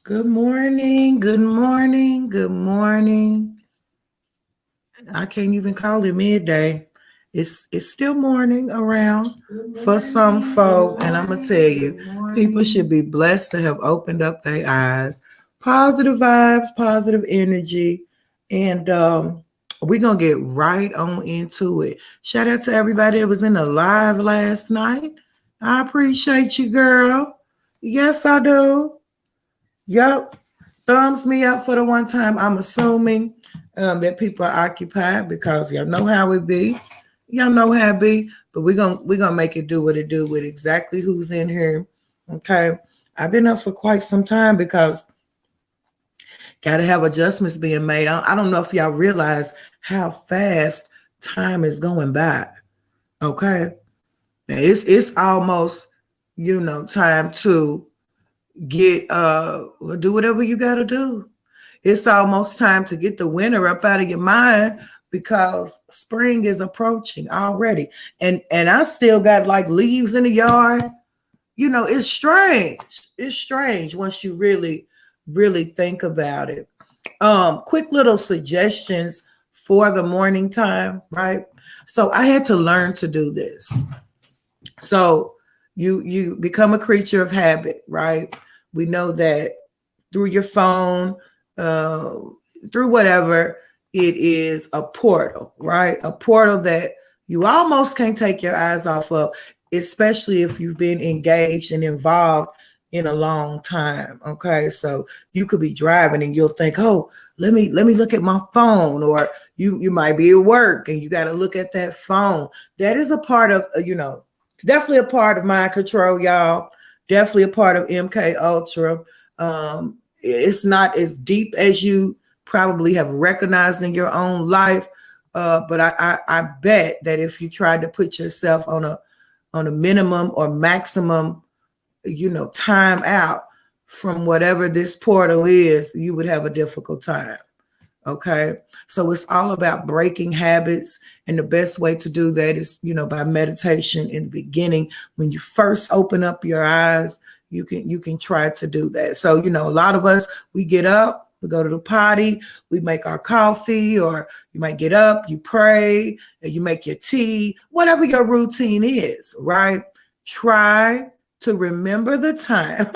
Good morning, good morning, good morning. I can't even call it midday. It's still morning around for some folk, and I'm gonna tell you, people should be blessed to have opened up their eyes. Positive vibes, positive energy, and we're gonna get right on into it. Shout out to everybody that was in the live last night. I appreciate you, girl. Yes, I do. Yep. Thumbs me up for the one time. I'm assuming that people are occupied because y'all know how it be. Y'all know how it be. But we're gonna make it do what it do with exactly who's in here. Okay. I've been up for quite some time because gotta have adjustments being made. I don't know if y'all realize how fast time is going by. Okay. Now, it's almost, time to get do whatever you gotta do. It's almost time to get the winter up out of your mind because spring is approaching already. And I still got like leaves in the yard. It's strange. It's strange once you really think about it. Quick little suggestions for the morning time, right? So I had to learn to do this. So you become a creature of habit, right? We know that through your phone, uh, through whatever, it is a portal, right? A portal that you almost can't take your eyes off of, especially if you've been engaged and involved in a long time. Okay, so you could be driving and you'll think, oh, let me look at my phone, or you might be at work and you got to look at that phone. That is a part of it's definitely a part of mind control, y'all. Definitely a part of MK Ultra. It's not as deep as you probably have recognized in your own life, but I bet that if you tried to put yourself on a minimum or maximum, time out from whatever this portal is, you would have a difficult time. Okay. So it's all about breaking habits. And the best way to do that is, by meditation in the beginning. When you first open up your eyes, you can try to do that. So, a lot of us, we get up, we go to the potty, we make our coffee, or you might get up, you pray, and you make your tea, whatever your routine is, right? Try to remember the time.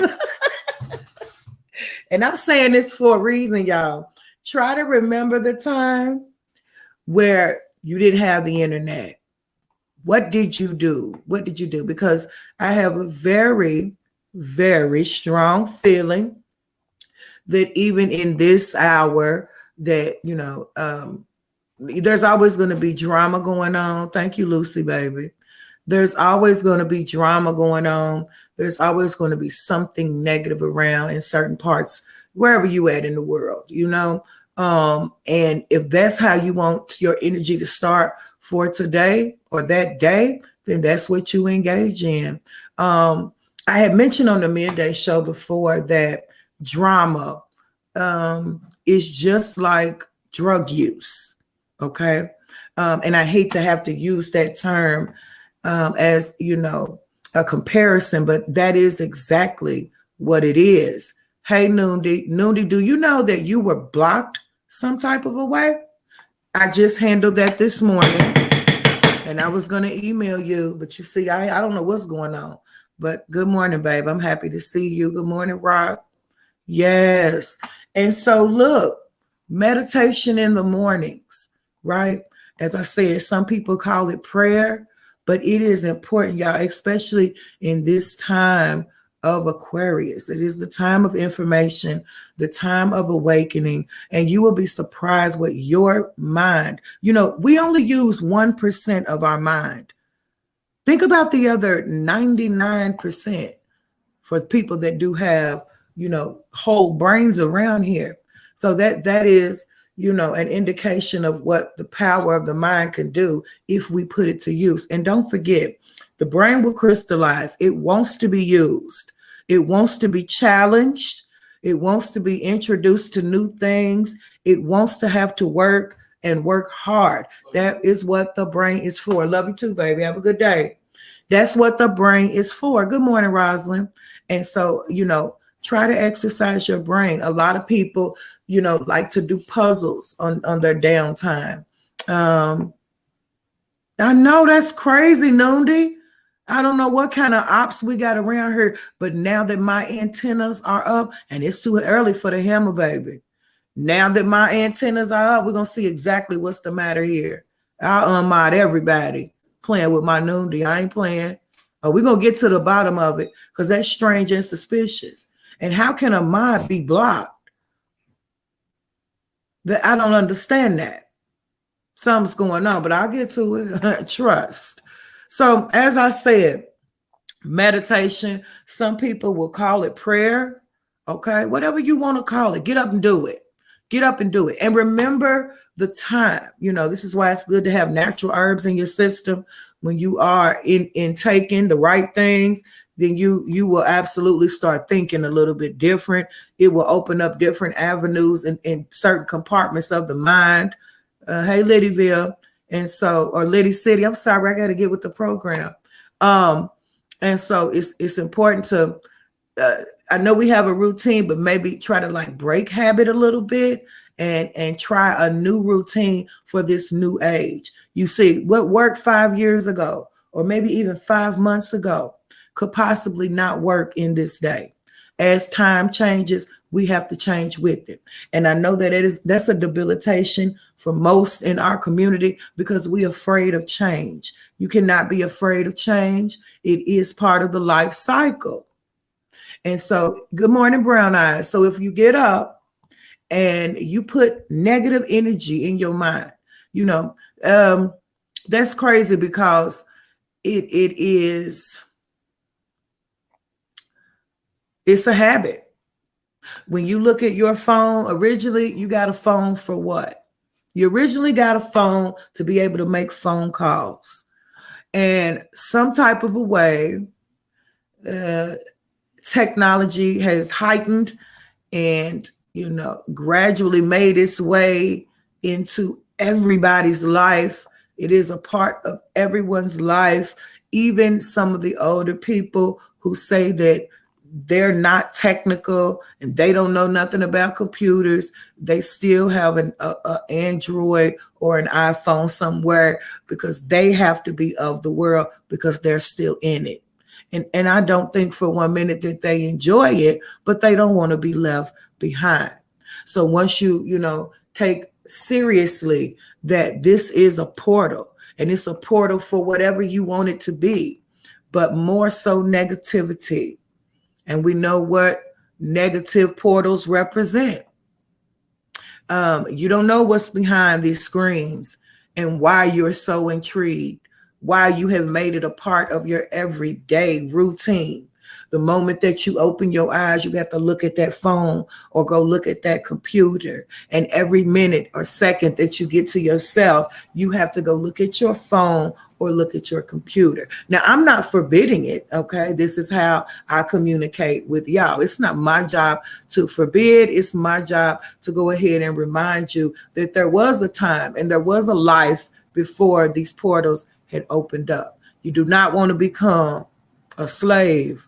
And I'm saying this for a reason, y'all. Try to remember the time where you didn't have the internet. What did you do? What did you do? Because I have a very, very strong feeling that even in this hour, that there's always going to be drama going on. Thank you, Lucy, baby. There's always going to be drama going on. There's always going to be something negative around in certain parts, wherever you at in the world. And if that's how you want your energy to start for today or that day, then that's what you engage in. I had mentioned on the midday show before that drama is just like drug use. Okay. And I hate to have to use that term as a comparison, but that is exactly what it is. Hey, Noondy, do you know that you were blocked some type of a way? I just handled that this morning, and I was going to email you, but you see, I don't know what's going on. But good morning, babe. I'm happy to see you. Good morning, Rob. Yes. And so look, meditation in the mornings, right? As I said, some people call it prayer, but it is important, y'all, especially in this time of Aquarius. It is the time of information, the time of awakening, and you will be surprised with your mind. We only use 1% of our mind. Think about the other 99% for people that do have, whole brains around here. So that is, an indication of what the power of the mind can do if we put it to use. And don't forget, the brain will crystallize. It wants to be used. It wants to be challenged. It wants to be introduced to new things. It wants to have to work and work hard. That is what the brain is for. Love you too, baby. Have a good day. That's what the brain is for. Good morning, Rosalind. And so, Try to exercise your brain. A lot of people, like to do puzzles on their downtime. I know that's crazy, Noondi. I don't know what kind of ops we got around here, but now that my antennas are up, and it's too early for the hammer, baby. Now that my antennas are up, we're gonna see exactly what's the matter here. I'll unmod everybody playing with my Noondi. I ain't playing. We're gonna get to the bottom of it because that's strange and suspicious. And how can a mod be blocked? I don't understand that. Something's going on, but I'll get to it. Trust. So, as I said, meditation, some people will call it prayer. Okay, whatever you want to call it, get up and do it. Get up and do it. And remember the time. This is why it's good to have natural herbs in your system. When you are in taking the right things, then you will absolutely start thinking a little bit different. It will open up different avenues in certain compartments of the mind. Hey, Liddyville. Or Liddy City. I'm sorry, I got to get with the program. And so it's important to, I know we have a routine, but maybe try to like break habit a little bit and try a new routine for this new age. You see, what worked 5 years ago, or maybe even 5 months ago, could possibly not work in this day. As time changes, we have to change with it. And I know that that's a debilitation for most in our community because we're afraid of change. You cannot be afraid of change. It is part of the life cycle. And so, good morning, Brown Eyes. So if you get up and you put negative energy in your mind, that's crazy because it's a habit. When you look at your phone, originally you got a phone for what? You originally got a phone to be able to make phone calls. And some type of a way, technology has heightened and, gradually made its way into everybody's life. It is a part of everyone's life. Even some of the older people who say that they're not technical and they don't know nothing about computers, they still have an Android or an iPhone somewhere because they have to be of the world because they're still in it. And I don't think for 1 minute that they enjoy it, but they don't want to be left behind. So once you take seriously that this is a portal, and it's a portal for whatever you want it to be, but more so negativity. And we know what negative portals represent. You don't know what's behind these screens and why you're so intrigued, why you have made it a part of your everyday routine. The moment that you open your eyes, you got to look at that phone or go look at that computer. And every minute or second that you get to yourself, you have to go look at your phone or look at your computer. Now, I'm not forbidding it, okay? This is how I communicate with y'all. It's not my job to forbid. It's my job to go ahead and remind you that there was a time and there was a life before these portals had opened up. You do not want to become a slave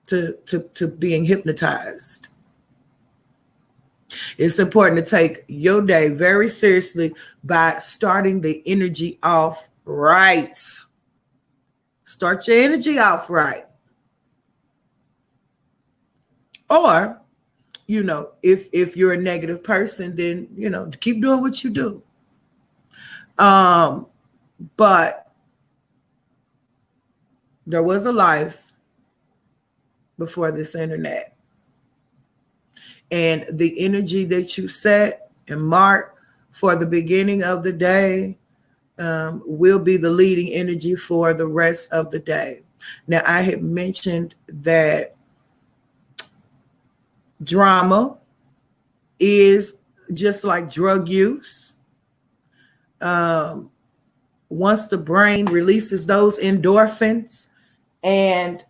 to being hypnotized. It's important to take your day very seriously by starting the energy off right. Start your energy off right. Or, if you're a negative person, then, keep doing what you do. But there was a life before this internet. And the energy that you set and mark for the beginning of the day will be the leading energy for the rest of the day. Now, I had mentioned that drama is just like drug use. Once the brain releases those endorphins and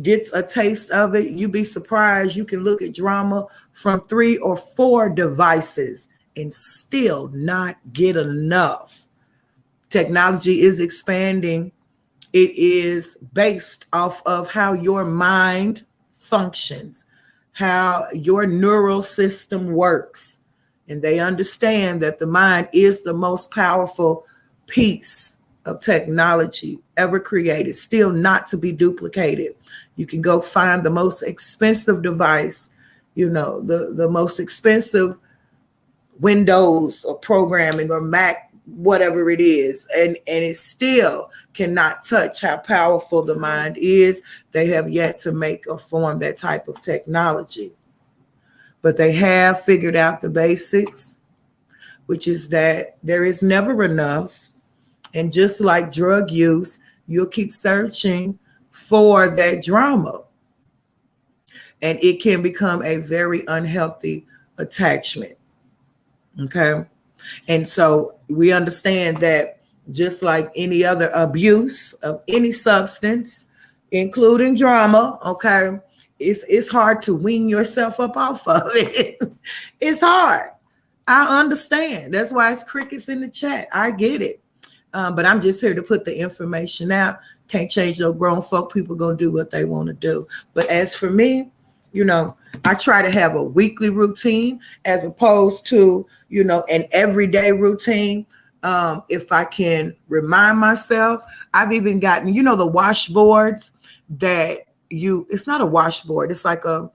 gets a taste of it, you'd be surprised. You can look at drama from 3 or 4 devices and still not get enough. Technology is expanding. It is based off of how your mind functions, how your neural system works. And they understand that the mind is the most powerful piece of technology ever created, still not to be duplicated. You can go find the most expensive device, the most expensive Windows or programming or Mac, whatever it is, and it still cannot touch how powerful the mind is. They have yet to make or form that type of technology. But they have figured out the basics, which is that there is never enough. And just like drug use, you'll keep searching for that drama. And it can become a very unhealthy attachment. Okay. And so we understand that just like any other abuse of any substance, including drama, okay, it's hard to wean yourself up off of it. It's hard. I understand. That's why it's crickets in the chat. I get it. But I'm just here to put the information out. Can't change no grown folk. People gonna do what they want to do. But as for me, I try to have a weekly routine as opposed to, an everyday routine. If I can remind myself, I've even gotten, the washboards that it's not a washboard. It's like a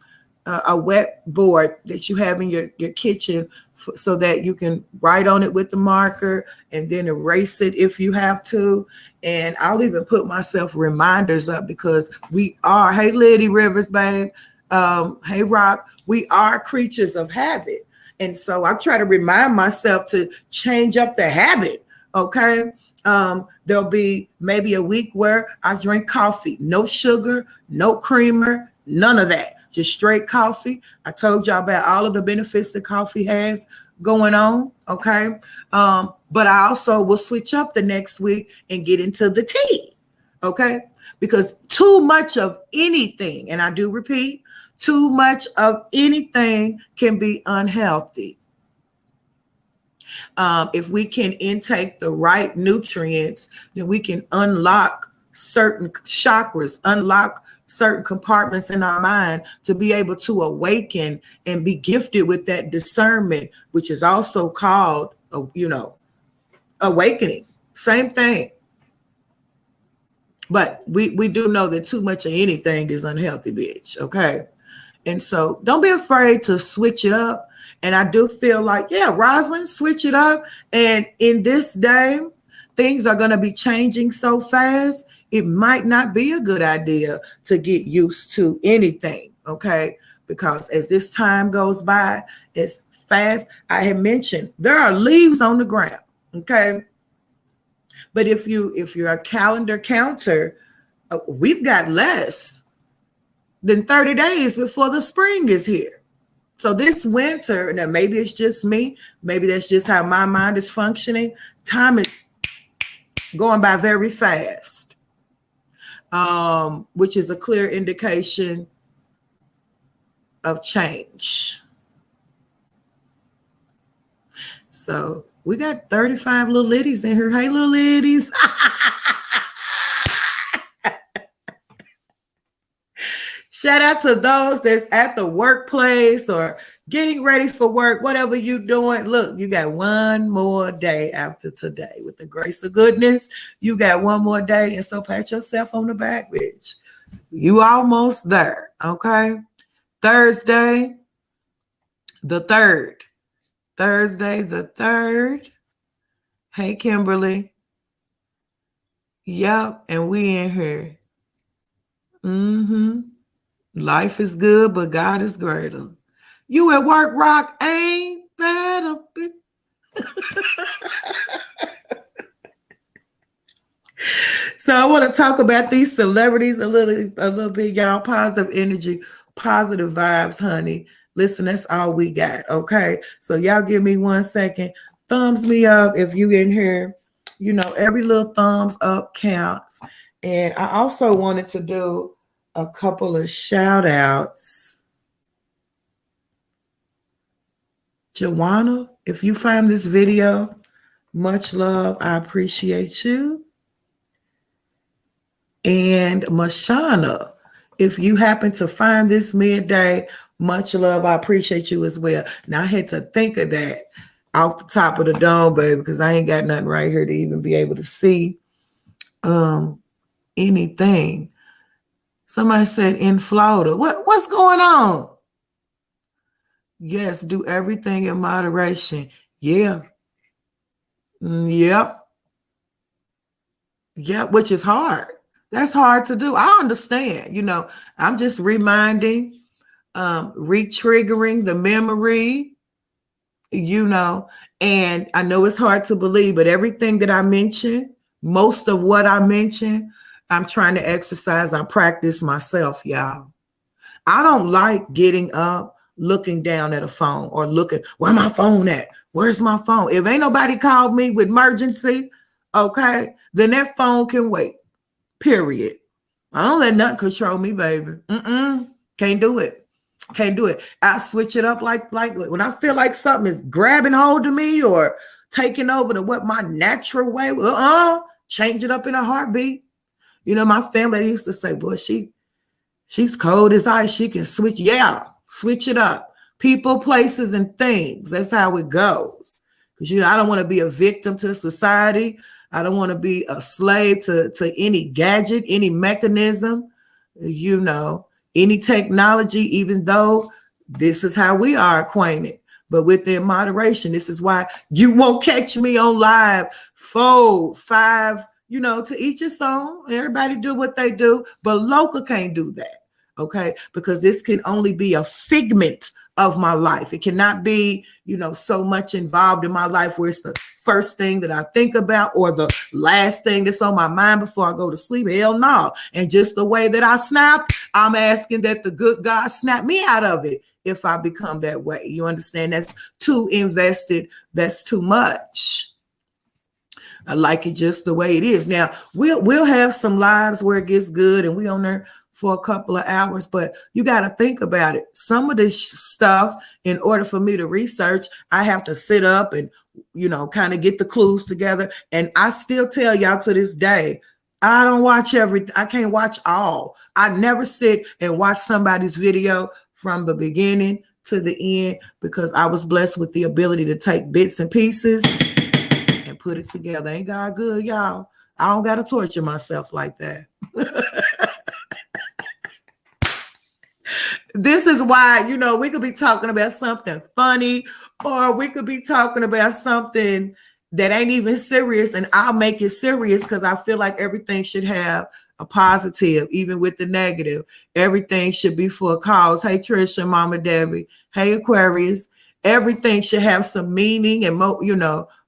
wet board that you have in your kitchen so that you can write on it with the marker and then erase it if you have to. And I'll even put myself reminders up because we are, hey, Liddy Rivers, babe. Hey, Rock, we are creatures of habit. And so I try to remind myself to change up the habit. Okay. There'll be maybe a week where I drink coffee, no sugar, no creamer, none of that. Just straight coffee. I told y'all about all of the benefits that coffee has going on. Okay. But I also will switch up the next week and get into the tea. Okay. Because too much of anything, and I do repeat, too much of anything can be unhealthy. If we can intake the right nutrients, then we can unlock certain chakras, unlock certain compartments in our mind to be able to awaken and be gifted with that discernment, which is also called, awakening. Same thing. But we do know that too much of anything is unhealthy, bitch. Okay. And so don't be afraid to switch it up. And I do feel like, yeah, Rosalind, switch it up. And in this day, things are going to be changing so fast. It might not be a good idea to get used to anything. Okay. Because as this time goes by, it's fast. I had mentioned there are leaves on the ground. Okay. But if you're a calendar counter, we've got less than 30 days before the spring is here. So this winter, now maybe it's just me, maybe that's just how my mind is functioning. Time is going by very fast, which is a clear indication of change. So we got 35 little ladies in here. Hey, little ladies. Shout out to those that's at the workplace or getting ready for work, whatever you're doing. Look, you got one more day after today. With the grace of goodness, you got one more day. And so pat yourself on the back, bitch. You almost there, okay? Thursday, the 3rd. Thursday, the 3rd. Hey, Kimberly. Yep, and we in here. Life is good, but God is greater. You at work, Rock? Ain't that a big... So I want to talk about these celebrities a little bit, y'all. Positive energy, positive vibes, honey. Listen, that's all we got, okay? So y'all give me 1 second. Thumbs me up if you in here. Every little thumbs up counts. And I also wanted to do a couple of shout outs. Joanna, if you find this video, much love. I appreciate you. And Mashana, If you happen to find this midday, much love. I appreciate you as well. Now I had to think of that off the top of the dome, baby, because I ain't got nothing right here to even be able to see anything. Somebody said in Florida. What's going on? Yes, do everything in moderation. Yeah. Yep. Yep, which is hard. That's hard to do. I understand. I'm just reminding, re-triggering the memory, and I know it's hard to believe, but everything that I mentioned, most of what I mentioned, I'm trying to exercise. I practice myself, y'all. I don't like getting up, looking down at a phone or looking, where my phone at? Where's my phone? If ain't nobody called me with emergency, okay, then that phone can wait, period. I don't let nothing control me, baby. Can't do it. Can't do it. I switch it up like when I feel like something is grabbing hold of me or taking over to what my natural way, change it up in a heartbeat. My family used to say, boy, she's cold as ice. She can switch. Yeah, switch it up. People, places, and things. That's how it goes. Because I don't want to be a victim to society. I don't want to be a slave to any gadget, any mechanism, any technology, even though this is how we are acquainted. But within moderation, this is why you won't catch me on live 4, 5, to each his own. Everybody do what they do, but Loca can't do that, okay? Because this can only be a figment of my life. It cannot be, so much involved in my life where it's the first thing that I think about or the last thing that's on my mind before I go to sleep. Hell no. And just the way that I snap, I'm asking that the good God snap me out of it if I become that way. You understand? That's too invested. That's too much. I like it just the way it is. Now, we'll have some lives where it gets good and we on there for a couple of hours, but you got to think about it. Some of this stuff, in order for me to research, I have to sit up and, kind of get the clues together. And I still tell y'all to this day, I don't watch everything. I can't watch all. I never sit and watch somebody's video from the beginning to the end because I was blessed with the ability to take bits and pieces and put it together. Ain't God good, y'all? I don't got to torture myself like that. This is why, we could be talking about something funny or we could be talking about something that ain't even serious, and I'll make it serious because I feel like everything should have a positive, even with the negative. Everything should be for a cause. Hey, Trisha, Mama Debbie. Hey, Aquarius. Everything should have some meaning and,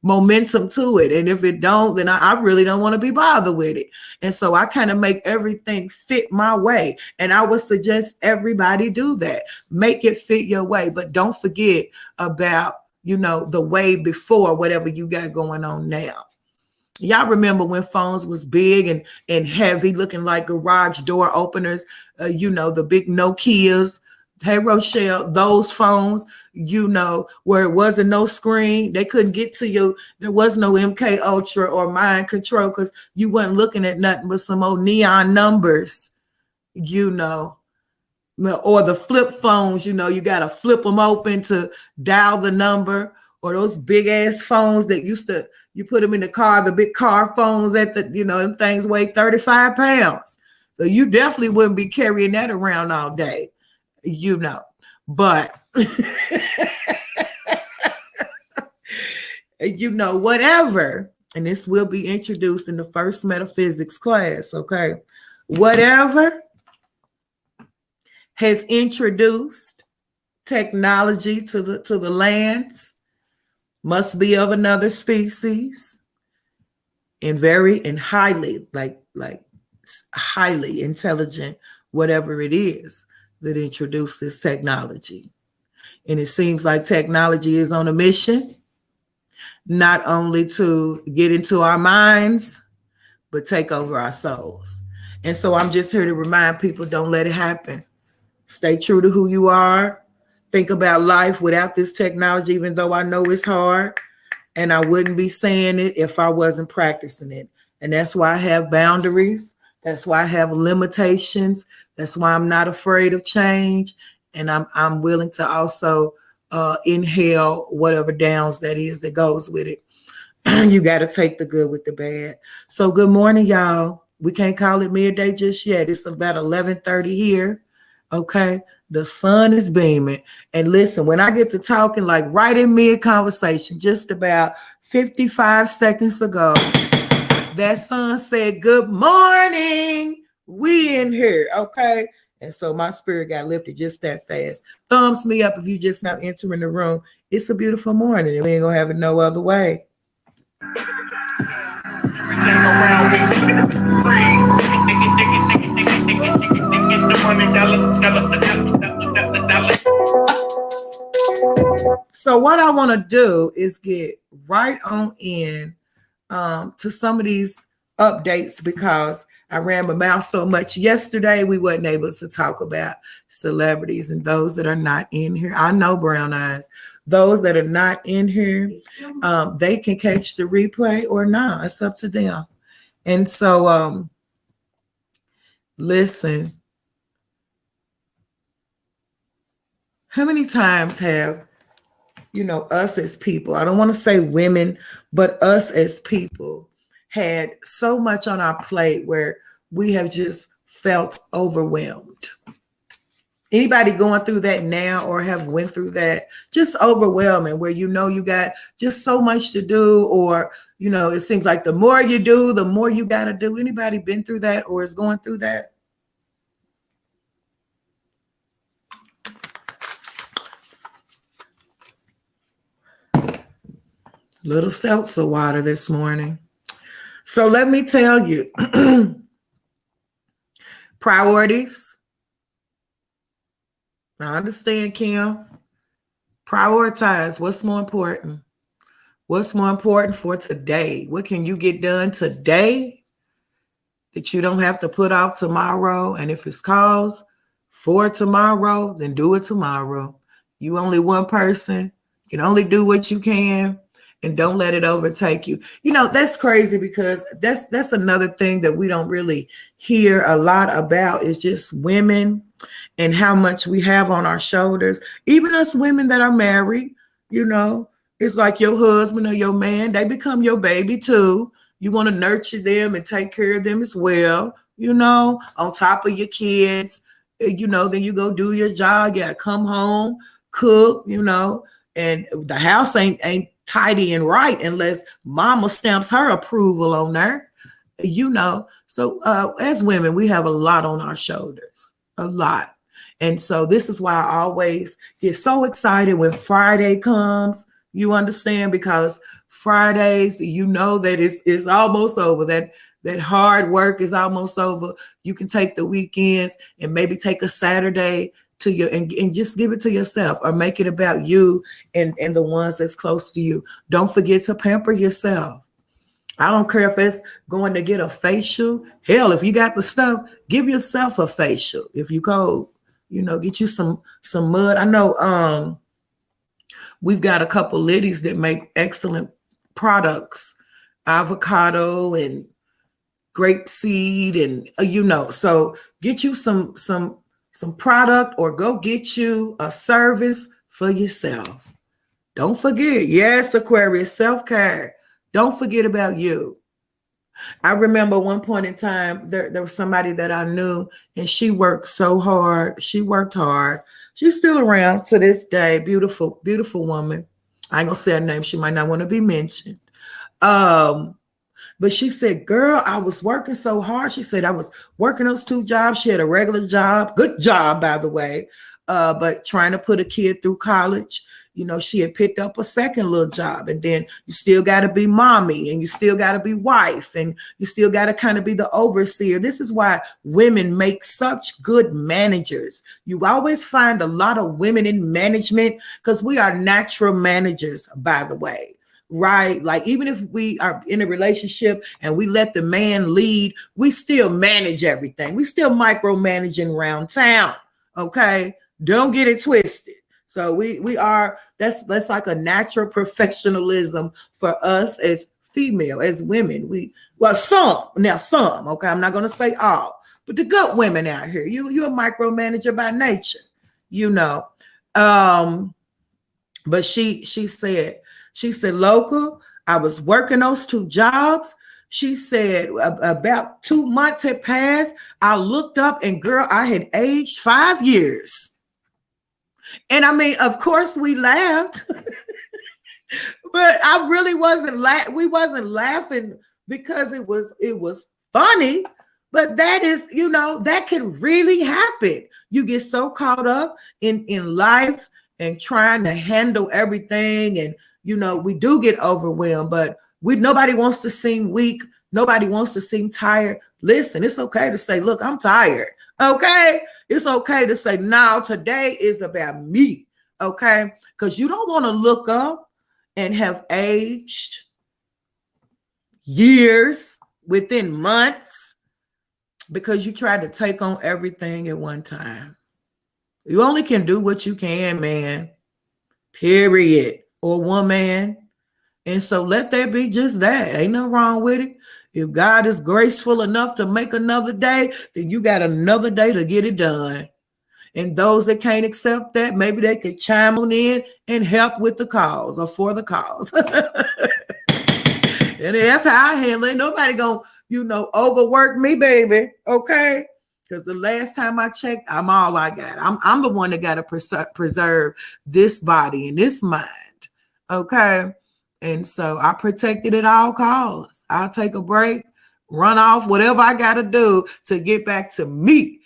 momentum to it. And if it don't, then I really don't want to be bothered with it. And so I kind of make everything fit my way. And I would suggest everybody do that. Make it fit your way. But don't forget about, the way before whatever you got going on now. Y'all remember when phones was big and heavy, looking like garage door openers, the big Nokias. Hey, Rochelle, those phones, where it wasn't no screen, they couldn't get to you. There was no MK Ultra or Mind Control because you wasn't looking at nothing but some old neon numbers, or the flip phones, you got to flip them open to dial the number, or those big ass phones that you put them in the car, the big car phones at them things weigh 35 pounds. So you definitely wouldn't be carrying that around all day. But whatever, and this will be introduced in the first metaphysics class, okay? Whatever has introduced technology to the lands must be of another species and highly highly intelligent, whatever it is that introduced this technology. And it seems like technology is on a mission, not only to get into our minds, but take over our souls. And so I'm just here to remind people, don't let it happen. Stay true to who you are. Think about life without this technology, even though I know it's hard. And I wouldn't be saying it if I wasn't practicing it. And that's why I have boundaries. That's why I have limitations. That's why I'm not afraid of change. And I'm willing to also inhale whatever downs that is that goes with it. You got to take the good with the bad. So good morning, y'all. We can't call it midday just yet. It's about 11:30 here. Okay. The sun is beaming. And listen, when I get to talking, like right in mid conversation, just about 55 seconds ago, that son said, good morning. We in here. Okay. And so my spirit got lifted just that fast. Thumbs me up if you just now entering the room. It's a beautiful morning and we ain't gonna have it no other way. So what I want to do is get right on in to some of these updates because I ran my mouth so much yesterday. We wasn't able to talk about celebrities and those that are not in here. I know Brown Eyes. Those that are not in here, they can catch the replay or not. It's up to them. And so, listen. How many times have us as people, I don't want to say women, but us as people had so much on our plate where we have just felt overwhelmed. Anybody going through that now or have went through that? Just overwhelming where you got just so much to do, or it seems like the more you do, the more you got to do. Anybody been through that or is going through that? Little seltzer water this morning. So let me tell you, priorities. I understand, Kim. Prioritize. What's more important? What's more important for today? What can you get done today that you don't have to put off tomorrow? And if it's calls for tomorrow, then do it tomorrow. You only one person. You can only do what you can. And don't let it overtake you. That's crazy because that's another thing that we don't really hear a lot about is just women and how much we have on our shoulders. Even us women that are married, it's like your husband or your man, they become your baby too. You want to nurture them and take care of them as well, on top of your kids. Then you go do your job. You gotta come home, cook, and the house ain't tidy and right unless mama stamps her approval on there, So as women, we have a lot on our shoulders, a lot. And so this is why I always get so excited when Friday comes, you understand, because Fridays, that it's almost over. That hard work is almost over. You can take the weekends and maybe take a Saturday to you and just give it to yourself or make it about you and the ones that's close to you. Don't forget to pamper yourself. I don't care if it's going to get a facial. Hell, if you got the stuff, give yourself a facial. If you cold, get you some mud. I know we've got a couple ladies that make excellent products, avocado and grapeseed and so get you some product or go get you a service for yourself. Don't forget. Yes, Aquarius, self-care. Don't forget about you. I remember one point in time, there was somebody that I knew and she worked so hard. She worked hard. She's still around to this day. Beautiful, beautiful woman. I ain't gonna say her name. She might not want to be mentioned. But she said, girl, I was working so hard. She said, I was working those 2 jobs. She had a regular job, good job, by the way, but trying to put a kid through college. She had picked up a second little job, and then you still got to be mommy and you still got to be wife and you still got to kind of be the overseer. This is why women make such good managers. You always find a lot of women in management because we are natural managers, by the way. Right? Like even if we are in a relationship and we let the man lead, we still manage everything. We still micromanaging around town. Okay. Don't get it twisted. So we are, that's like a natural professionalism for us as female, as women, some, okay, I'm not going to say all, but the good women out here, you're a micromanager by nature, you know. But she said, Local, I was working those two jobs. She said about 2 months had passed. I looked up and girl, I had aged 5 years. And I mean, of course we laughed, but I really wasn't we wasn't laughing because it was funny. But that is, that can really happen. You get so caught up in life and trying to handle everything, and we do get overwhelmed, but nobody wants to seem weak. Nobody wants to seem tired. Listen, it's okay to say, look, I'm tired. Okay. It's okay to say, no, today is about me. Okay. Because you don't want to look up and have aged years within months because you tried to take on everything at one time. You only can do what you can, man. Period. Or woman. And so let that be just that. Ain't nothing wrong with it. If God is graceful enough to make another day, then you got another day to get it done. And those that can't accept that, maybe they could chime on in and help with the cause or for the cause. And that's how I handle it. Nobody gonna, overwork me, baby. Okay. Because the last time I checked, I'm all I got. I'm the one that got to preserve this body and this mind. Okay. And so I protect it at all costs. I'll take a break, run off, whatever I got to do to get back to me,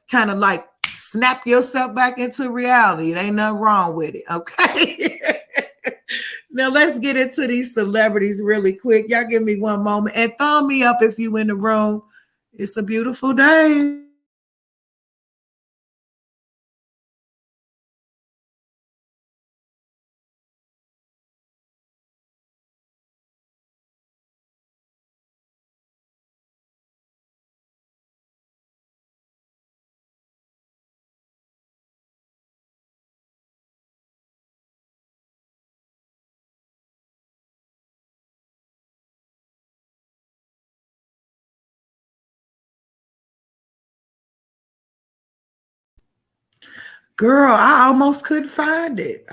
kind of like snap yourself back into reality. It ain't nothing wrong with it. Okay. Now let's get into these celebrities really quick. Y'all give me one moment and thumb me up if you in the room. It's a beautiful day. Girl, I almost couldn't find it.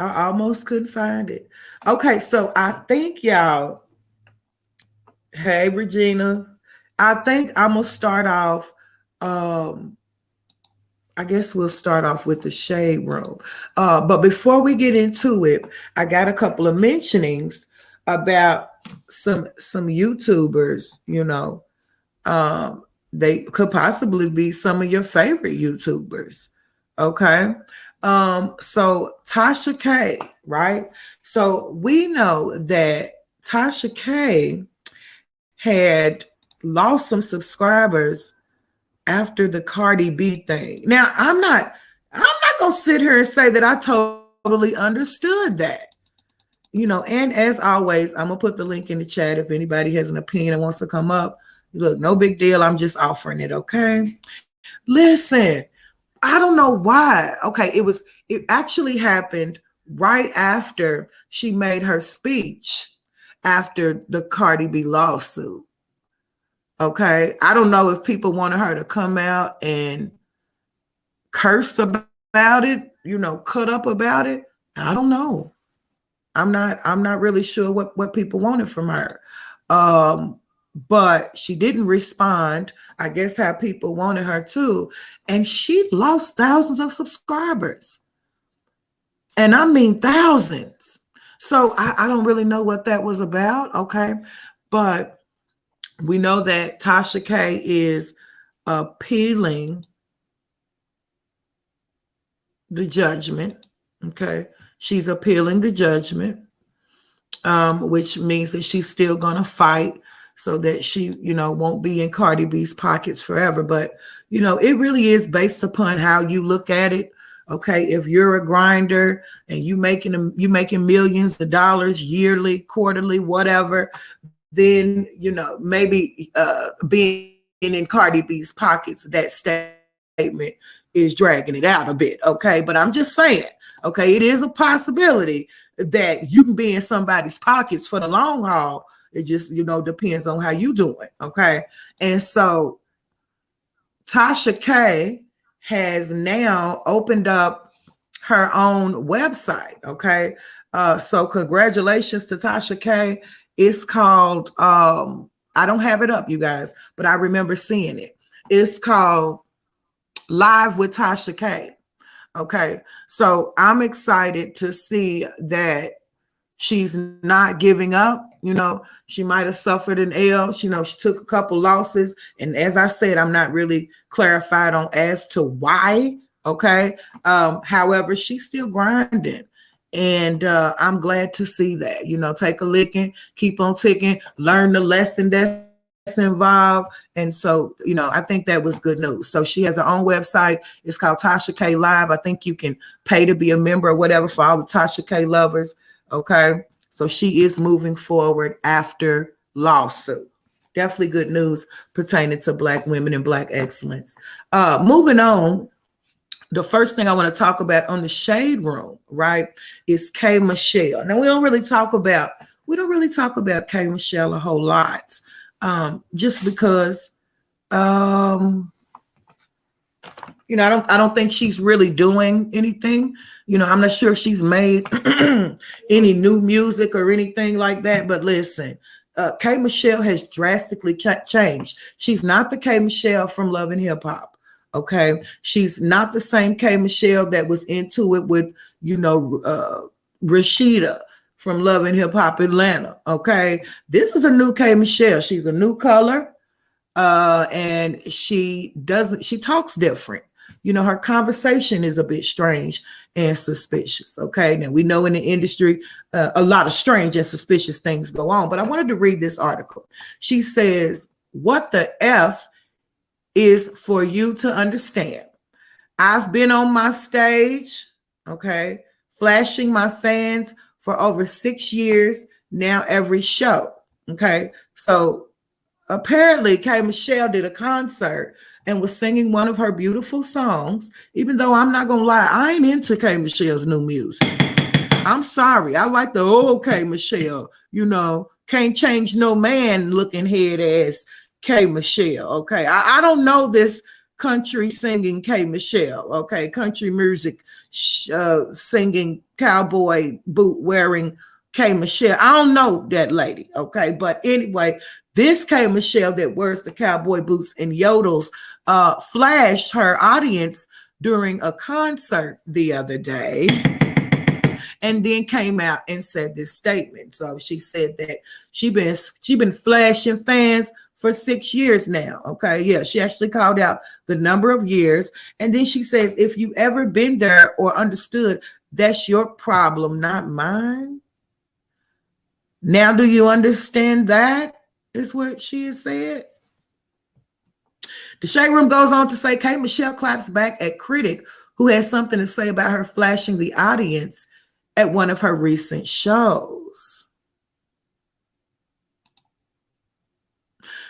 Okay, so I think y'all, hey Regina, I think I'm gonna start off. I guess we'll start off with the shade room. But before we get into it, I got a couple of mentionings about some YouTubers, they could possibly be some of your favorite YouTubers. Okay. So Tasha K, right? So we know that Tasha K had lost some subscribers after the Cardi B thing. Now, I'm not gonna sit here and say that I totally understood that. And as always, I'm gonna put the link in the chat if anybody has an opinion and wants to come up. Look, no big deal. I'm just offering it, okay? Listen, I don't know why. Okay, it actually happened right after she made her speech after the Cardi B lawsuit. Okay, I don't know if people wanted her to come out and curse about it, cut up about it. I don't know. I'm not really sure what people wanted from her. But she didn't respond, I guess, how people wanted her to. And she lost thousands of subscribers. And I mean thousands. So I don't really know what that was about. Okay. But we know that Tasha K is appealing the judgment. Okay. She's appealing the judgment, which means that she's still going to fight so that she, won't be in Cardi B's pockets forever. But, it really is based upon how you look at it. Okay. If you're a grinder and you making millions of dollars yearly, quarterly, whatever, then, maybe being in Cardi B's pockets, that statement is dragging it out a bit. Okay. But I'm just saying, okay, it is a possibility that you can be in somebody's pockets for the long haul It just, depends on how you doing. Okay. And so Tasha K has now opened up her own website. Okay. So congratulations to Tasha K. It's called, I don't have it up, you guys, but I remember seeing it. It's called Live with Tasha K. Okay. So I'm excited to see that she's not giving up. She might have suffered an L. She took a couple losses. And as I said, I'm not really clarified on as to why. Okay. However, she's still grinding. And I'm glad to see that. Take a licking, keep on ticking, learn the lesson that's involved. And so, I think that was good news. So she has her own website. It's called Tasha K Live. I think you can pay to be a member or whatever for all the Tasha K lovers. Okay. So she is moving forward after lawsuit. Definitely good news pertaining to Black women and Black excellence. Moving on. The first thing I want to talk about on the Shade Room, right, is K Michelle. Now we don't really talk about K Michelle a whole lot, just because, I don't think she's really doing anything. I'm not sure if she's made any new music or anything like that. But listen, K Michelle has drastically changed. She's not the K Michelle from Love and Hip Hop. Okay. She's not the same K Michelle that was into it with, Rashida from Love and Hip Hop Atlanta. Okay. This is a new K Michelle. She's a new color. And she talks different. Her conversation is a bit strange and suspicious. Okay. Now we know in the industry, a lot of strange and suspicious things go on, but I wanted to read this article. She says, "What the F is for you to understand. I've been on my stage, okay, flashing my fans for over 6 years now, every show." Okay. So apparently K Michelle did a concert and was singing one of her beautiful songs, even though I'm not going to lie, I ain't into K Michelle's new music. I'm sorry. I like the old K Michelle, can't change no man looking head ass K Michelle. Okay. I don't know this country singing K Michelle. Okay. Country music singing cowboy boot wearing K Michelle. I don't know that lady. Okay. But anyway, this K Michelle that wears the cowboy boots and yodels flashed her audience during a concert the other day, and then came out and said this statement. So she said that she been flashing fans for 6 years now. Okay. Yeah. She actually called out the number of years. And then she says, "If you ever been there or understood, that's your problem, not mine." Now, do you understand that? Is what she has said. The Shade Room goes on to say K Michelle claps back at critic who has something to say about her flashing the audience at one of her recent shows.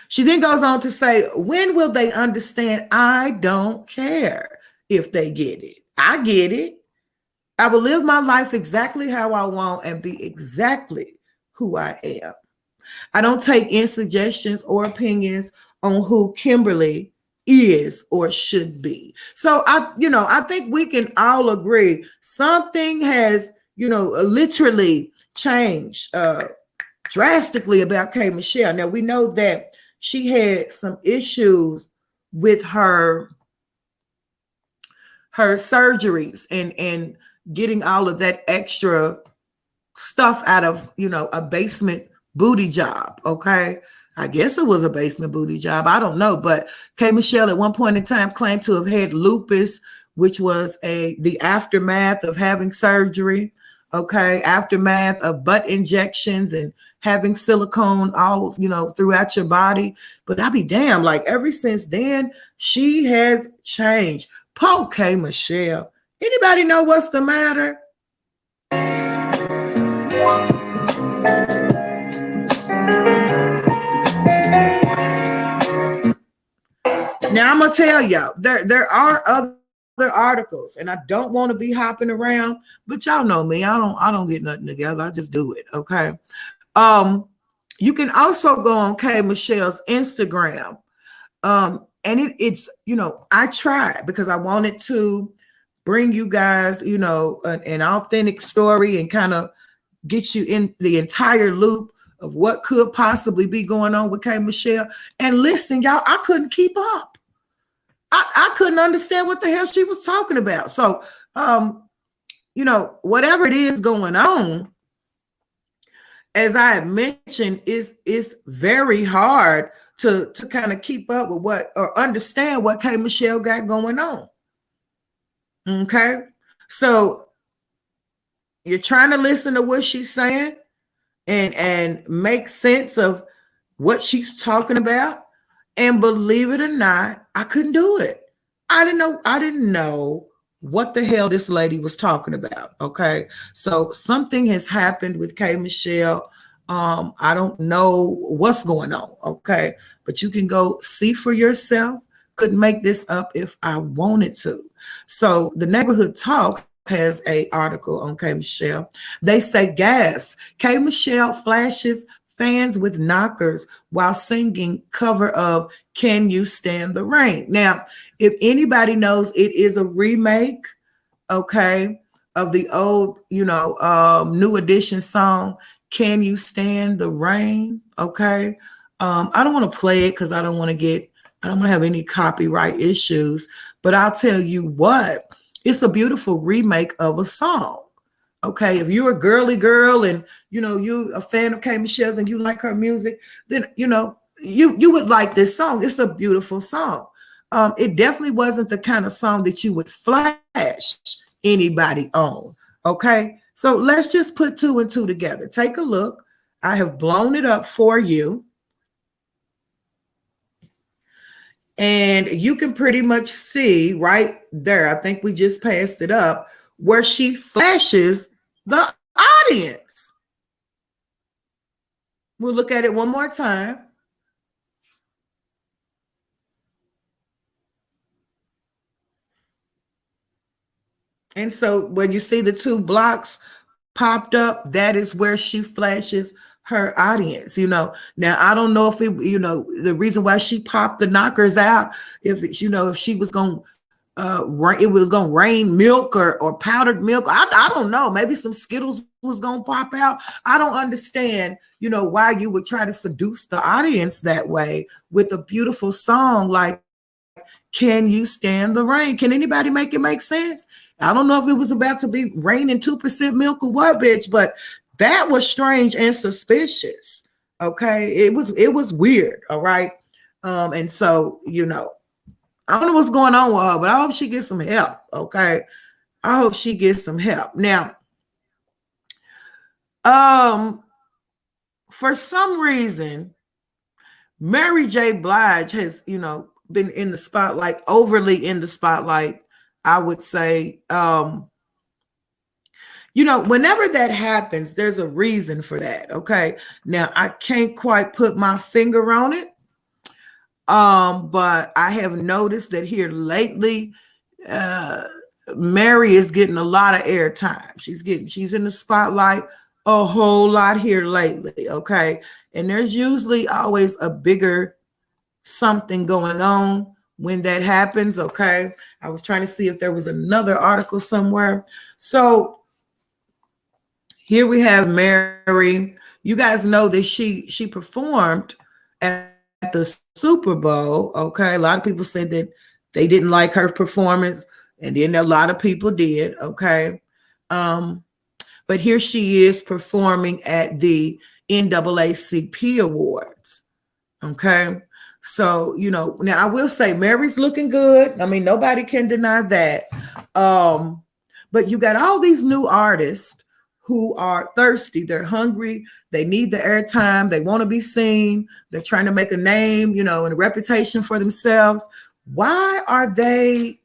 She then goes on to say, "When will they understand? I don't care if they get it. I get it. I will live my life exactly how I want and be exactly who I am. I don't take in suggestions or opinions on who Kimberly is or should be." So I think we can all agree something has, literally changed drastically about K Michelle. Now we know that she had some issues with her surgeries and getting all of that extra stuff out of, a basement booty job. Okay. I guess it was a basement booty job. I don't know. But K Michelle at one point in time claimed to have had lupus, which was the aftermath of having surgery. Okay. Aftermath of butt injections and having silicone all, throughout your body. But I'll be damned, like ever since then, she has changed. Poor K Michelle. Anybody know what's the matter? Now I'm gonna tell y'all there are other articles, and I don't want to be hopping around, but y'all know me. I don't get nothing together. I just do it. Okay. You can also go on K Michelle's Instagram. And it's, I tried because I wanted to bring you guys, an authentic story and kind of get you in the entire loop of what could possibly be going on with K Michelle. And listen, y'all, I couldn't keep up. I couldn't understand what the hell she was talking about. So, whatever it is going on, as I had mentioned, is very hard to kind of keep up with what or understand what K Michelle got going on. Okay. So you're trying to listen to what she's saying and make sense of what she's talking about. And believe it or not, I couldn't do it. I didn't know what the hell this lady was talking about. Okay. So something has happened with K Michelle. I don't know what's going on. Okay. But you can go see for yourself. Couldn't make this up if I wanted to. So the Neighborhood Talk has a article on K Michelle. They say gas. K Michelle flashes fans with knockers while singing cover of Can You Stand the Rain. Now, if anybody knows, it is a remake, okay, of the old, New Edition song, Can You Stand the Rain? Okay. I don't want to play it because I don't want to have any copyright issues, but I'll tell you what, it's a beautiful remake of a song. Okay, if you're a girly girl and you a fan of K Michelle's and you like her music, then you would like this song. It's a beautiful song. It definitely wasn't the kind of song that you would flash anybody on. Okay, so let's just put two and two together. Take a look. I have blown it up for you. And you can pretty much see right there, I think we just passed it up, where she flashes the audience. We'll look at it one more time. And so when you see the two blocks popped up, that is where she flashes her audience. Now I don't know if it, the reason why she popped the knockers out, if if she was going it was gonna rain milk or powdered milk. I don't know. Maybe some Skittles was gonna pop out. I don't understand, why you would try to seduce the audience that way with a beautiful song like Can You Stand the Rain? Can anybody make it make sense? I don't know if it was about to be raining 2% milk or what, bitch, but that was strange and suspicious. Okay. It was weird. All right. And so, I don't know what's going on with her, but I hope she gets some help. Okay. I hope she gets some help. Now, for some reason, Mary J. Blige has, been in the spotlight, overly in the spotlight, I would say. Whenever that happens, there's a reason for that. Okay. Now, I can't quite put my finger on it. But I have noticed that here lately, Mary is getting a lot of airtime. She's in the spotlight a whole lot here lately. Okay. And there's usually always a bigger something going on when that happens. Okay. I was trying to see if there was another article somewhere. So here we have Mary. You guys know that she performed at the Super Bowl. Okay. A lot of people said that they didn't like her performance, and then a lot of people did. Okay. But here she is performing at the NAACP Awards. Okay. So, now I will say Mary's looking good. I mean, nobody can deny that. But you got all these new artists who are thirsty. They're hungry. They need the airtime. They want to be seen. They're trying to make a name, and a reputation for themselves. Why are they,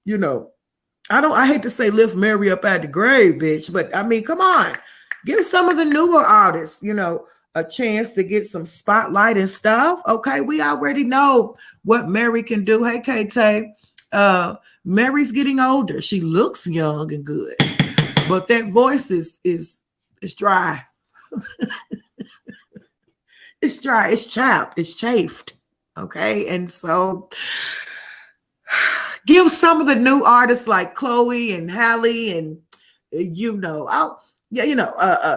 I hate to say lift Mary up out the grave, bitch, but I mean, come on, give some of the newer artists, a chance to get some spotlight and stuff. Okay. We already know what Mary can do. Hey, KT, Mary's getting older. She looks young and good, but that voice is dry. It's dry. It's chapped. It's chafed. Okay. And so give some of the new artists like Chloe and Halle and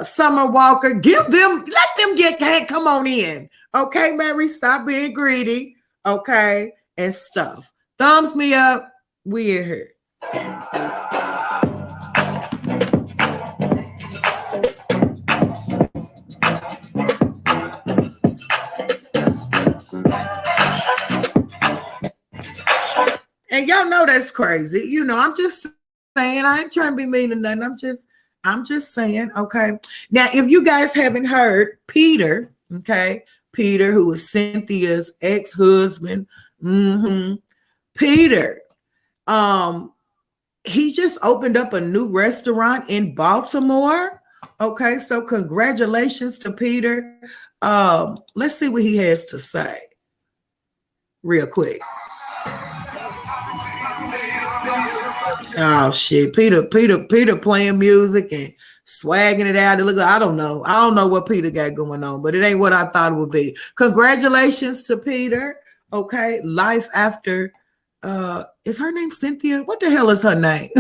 Summer Walker. Give them, let them get, hey, come on in. Okay, Mary, stop being greedy. Okay, and stuff. Thumbs me up. We in here. And y'all know that's crazy. I'm just saying, I ain't trying to be mean to nothing. I'm just saying, okay. Now, if you guys haven't heard, Peter, okay, Peter, who was Cynthia's ex-husband, Peter, he just opened up a new restaurant in Baltimore. Okay, so congratulations to Peter. Let's see what he has to say real quick. Oh shit, Peter playing music and swagging it out. Look, I don't know what Peter got going on, but it ain't what I thought it would be. Congratulations to Peter. Okay, life after. Is her name Cynthia? What the hell is her name?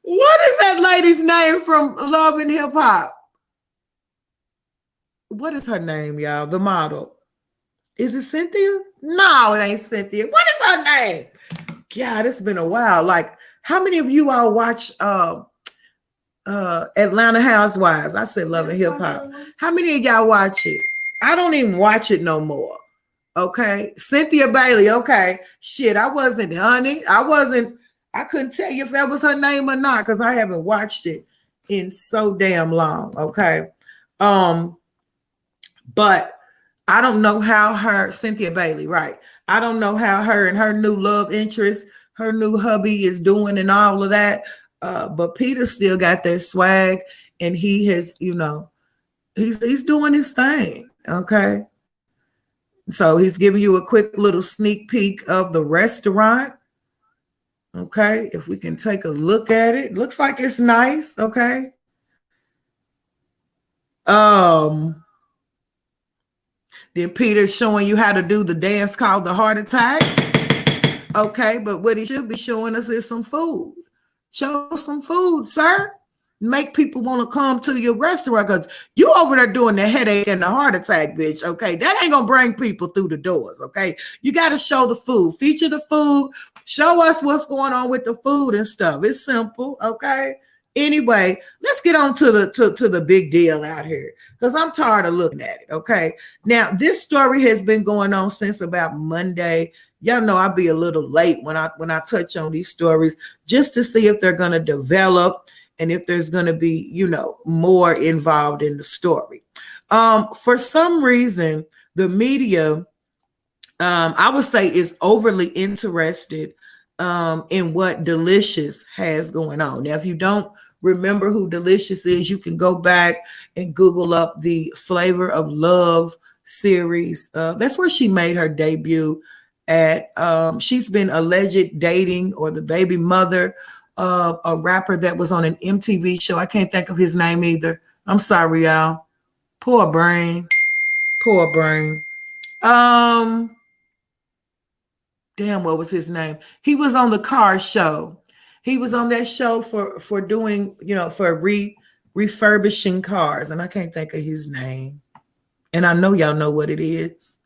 What is that lady's name from Love and Hip Hop? What is her name, y'all? The model. Is it Cynthia? No, it ain't Cynthia. What is her name? God, it's been a while. Like, how many of you all watch Atlanta Housewives? I said Love and Hip Hop. How many of y'all watch it? I don't even watch it no more. Okay. Cynthia Bailey. Okay. Shit, I wasn't, honey. I couldn't tell you if that was her name or not because I haven't watched it in so damn long. Okay. But I don't know how Cynthia Bailey, right? I don't know how her and her new love interest, her new hubby is doing and all of that. But Peter still got that swag and he has, he's doing his thing. Okay. So he's giving you a quick little sneak peek of the restaurant. Okay. If we can take a look at it, looks like it's nice. Okay. Then Peter's showing you how to do the dance called the heart attack. Okay, but what he should be showing us is some food. Show some food, sir. Make people want to come to your restaurant because you over there doing the headache and the heart attack, bitch. Okay, that ain't gonna bring people through the doors. Okay, you got to show the food, feature the food, show us what's going on with the food and stuff. It's simple. Okay. Anyway, let's get on to the big deal out here because I'm tired of looking at it. Okay. Now, this story has been going on since about Monday. Y'all know I'll be a little late when I touch on these stories just to see if they're going to develop and if there's going to be, more involved in the story. For some reason, the media, I would say, is overly interested in what Delicious has going on. Now, if you don't remember who Delicious is, you can go back and Google up the Flavor of Love series. That's where she made her debut at. She's been alleged dating or the baby mother of a rapper that was on an MTV show. I can't think of his name either. I'm sorry, y'all. Poor brain. Damn, what was his name? He was on the car show. He was on that show for doing, for refurbishing cars. And I can't think of his name. And I know y'all know what it is.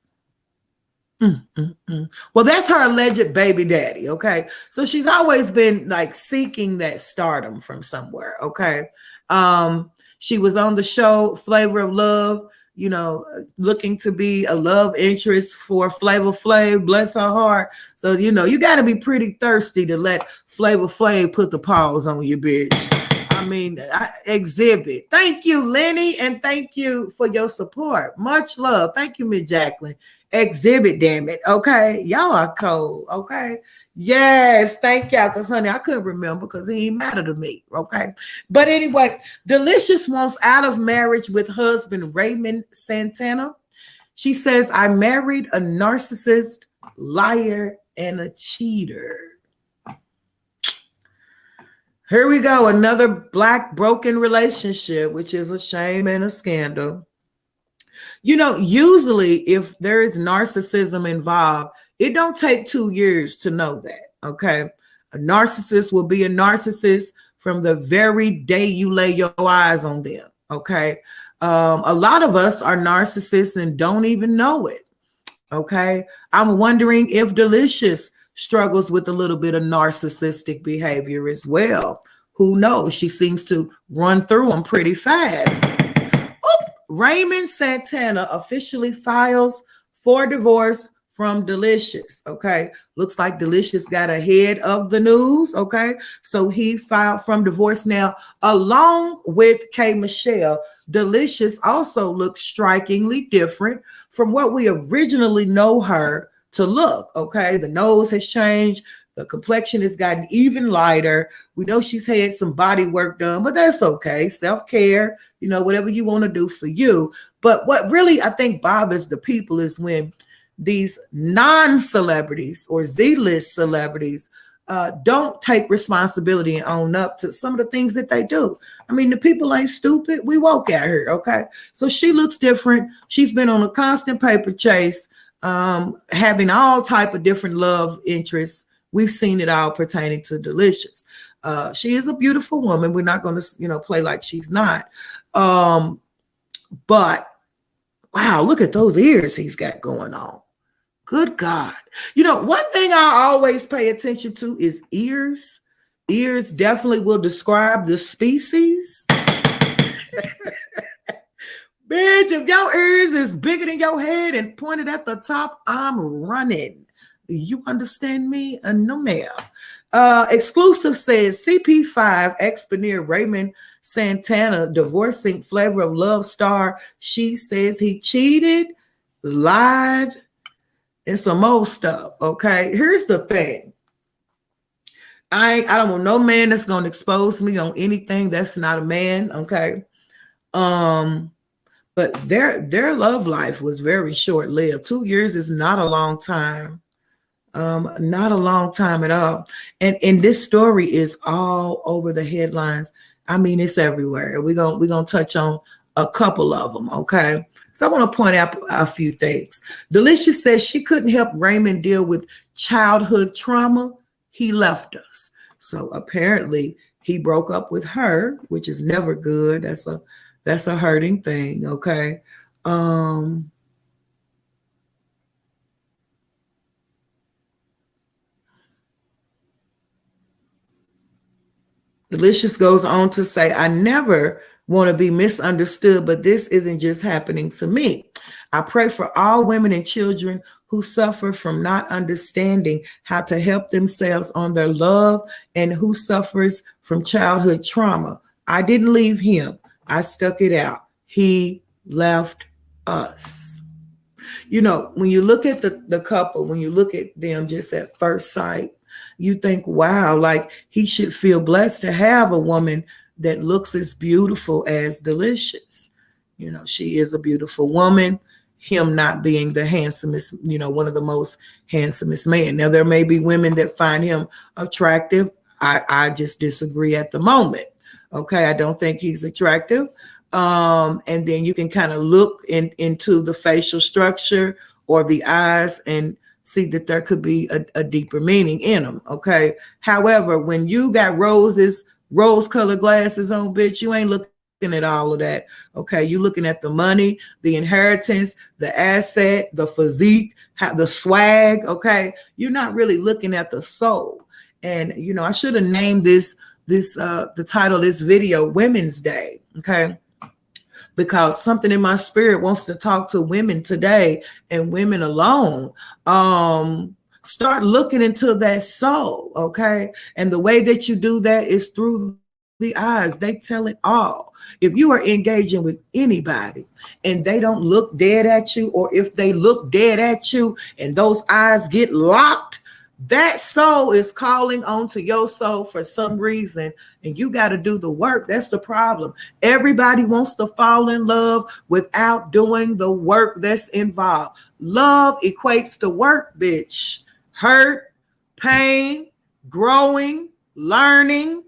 Well, that's her alleged baby daddy. Okay. So she's always been like seeking that stardom from somewhere. Okay. She was on the show Flavor of Love, looking to be a love interest for Flavor Flav, bless her heart. So, you got to be pretty thirsty to let Flavor Flav put the paws on you, bitch. I mean, Exhibit. Thank you, Lenny, and thank you for your support. Much love. Thank you, Miss Jacqueline. Exhibit, damn it. Okay. Y'all are cold. Okay. Yes, thank y'all. Because, honey, I couldn't remember because he ain't matter to me. Okay. But anyway, Delicious wants out of marriage with husband Raymond Santana. She says, I married a narcissist, liar, and a cheater. Here we go. Another Black broken relationship, which is a shame and a scandal. Usually if there is narcissism involved, it don't take 2 years to know that. Okay. A narcissist will be a narcissist from the very day you lay your eyes on them. Okay. A lot of us are narcissists and don't even know it. Okay. I'm wondering if Delicious struggles with a little bit of narcissistic behavior as well. Who knows? She seems to run through them pretty fast. Raymond Santana officially files for divorce from Delicious. Okay. Looks like Delicious got ahead of the news. Okay. So he filed from divorce now, along with K. Michelle. Delicious also looks strikingly different from what we originally know her to look. Okay. The nose has changed. The complexion has gotten even lighter. We know she's had some body work done, but that's okay. Self-care, whatever you want to do for you. But what really I think bothers the people is when these non-celebrities or Z-list celebrities don't take responsibility and own up to some of the things that they do. I mean, the people ain't stupid. We woke at her, okay? So she looks different. She's been on a constant paper chase, having all type of different love interests. We've seen it all pertaining to Delicious. She is a beautiful woman. We're not going to, play like she's not. But wow, look at those ears he's got going on. Good God. One thing I always pay attention to is ears. Ears definitely will describe the species. Bitch, if your ears is bigger than your head and pointed at the top, I'm running. You understand me? No, ma'am. Exclusive says CP5 ex-Pioneer Raymond Santana divorcing Flavor of Love star. She says he cheated, lied, and some more stuff. Okay, here's the thing. I don't want no man that's gonna expose me on anything that's not a man. Okay. But their love life was very short-lived. 2 years is not a long time. Not a long time at all. And this story is all over the headlines. I mean, it's everywhere. We're gonna touch on a couple of them, okay? So I want to point out a few things. Delicious says she couldn't help Raymond deal with childhood trauma. He left us. So apparently he broke up with her, which is never good. That's a hurting thing, okay? Delicious goes on to say, I never want to be misunderstood, but this isn't just happening to me. I pray for all women and children who suffer from not understanding how to help themselves on their love and who suffers from childhood trauma. I didn't leave him. I stuck it out. He left us. When you look at the couple, when you look at them just at first sight, you think, wow, like he should feel blessed to have a woman that looks as beautiful as Delicious. She is a beautiful woman. Him not being the handsomest, one of the most handsomest men. Now, there may be women that find him attractive. I just disagree at the moment. Okay, I don't think he's attractive. And then you can kind of look into the facial structure or the eyes and see that there could be a deeper meaning in them. Okay. However, when you got rose-colored glasses on, bitch, you ain't looking at all of that. Okay. You're looking at the money, the inheritance, the asset, the physique, the swag. Okay. You're not really looking at the soul. And, I should have named the title of this video Women's Day. Okay. Because something in my spirit wants to talk to women today and women alone. Start looking into that soul, okay? And the way that you do that is through the eyes. They tell it all. If you are engaging with anybody and they don't look dead at you, or if they look dead at you and those eyes get locked, that soul is calling onto your soul for some reason, and you got to do the work. That's the problem. Everybody wants to fall in love without doing the work that's involved. Love equates to work, bitch. Hurt, pain, growing, learning,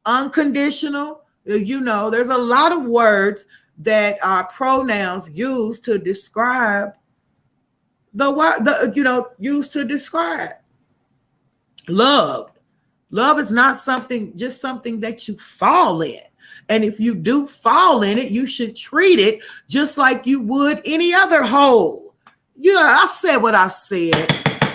unconditional. There's a lot of words that are pronouns used to describe used to describe love. Love is not just something that you fall in. And if you do fall in it, you should treat it just like you would any other hole. Yeah, I said what I said.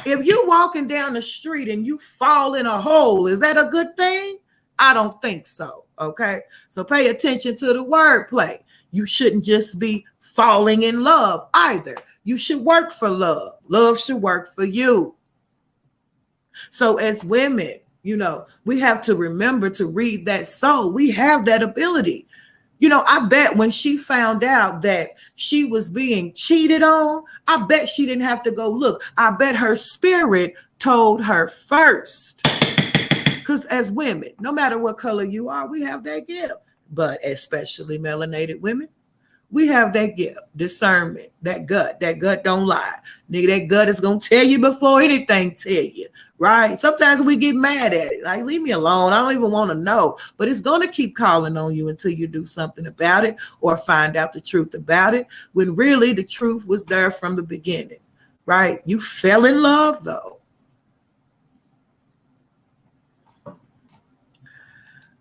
If you walking down the street and you fall in a hole, is that a good thing? I don't think so. Okay. So pay attention to the wordplay. You shouldn't just be falling in love either. You should work for love. Love should work for you. So as women, we have to remember to read that soul. We have that ability. I bet when she found out that she was being cheated on, I bet she didn't have to go look. I bet her spirit told her first. Because as women, no matter what color you are, we have that gift. But especially melanated women, we have that gift, discernment, that gut don't lie. Nigga, that gut is going to tell you before anything tell you, right? Sometimes we get mad at it. Like, leave me alone. I don't even want to know. But it's going to keep calling on you until you do something about it or find out the truth about it, when really the truth was there from the beginning, right? You fell in love, though.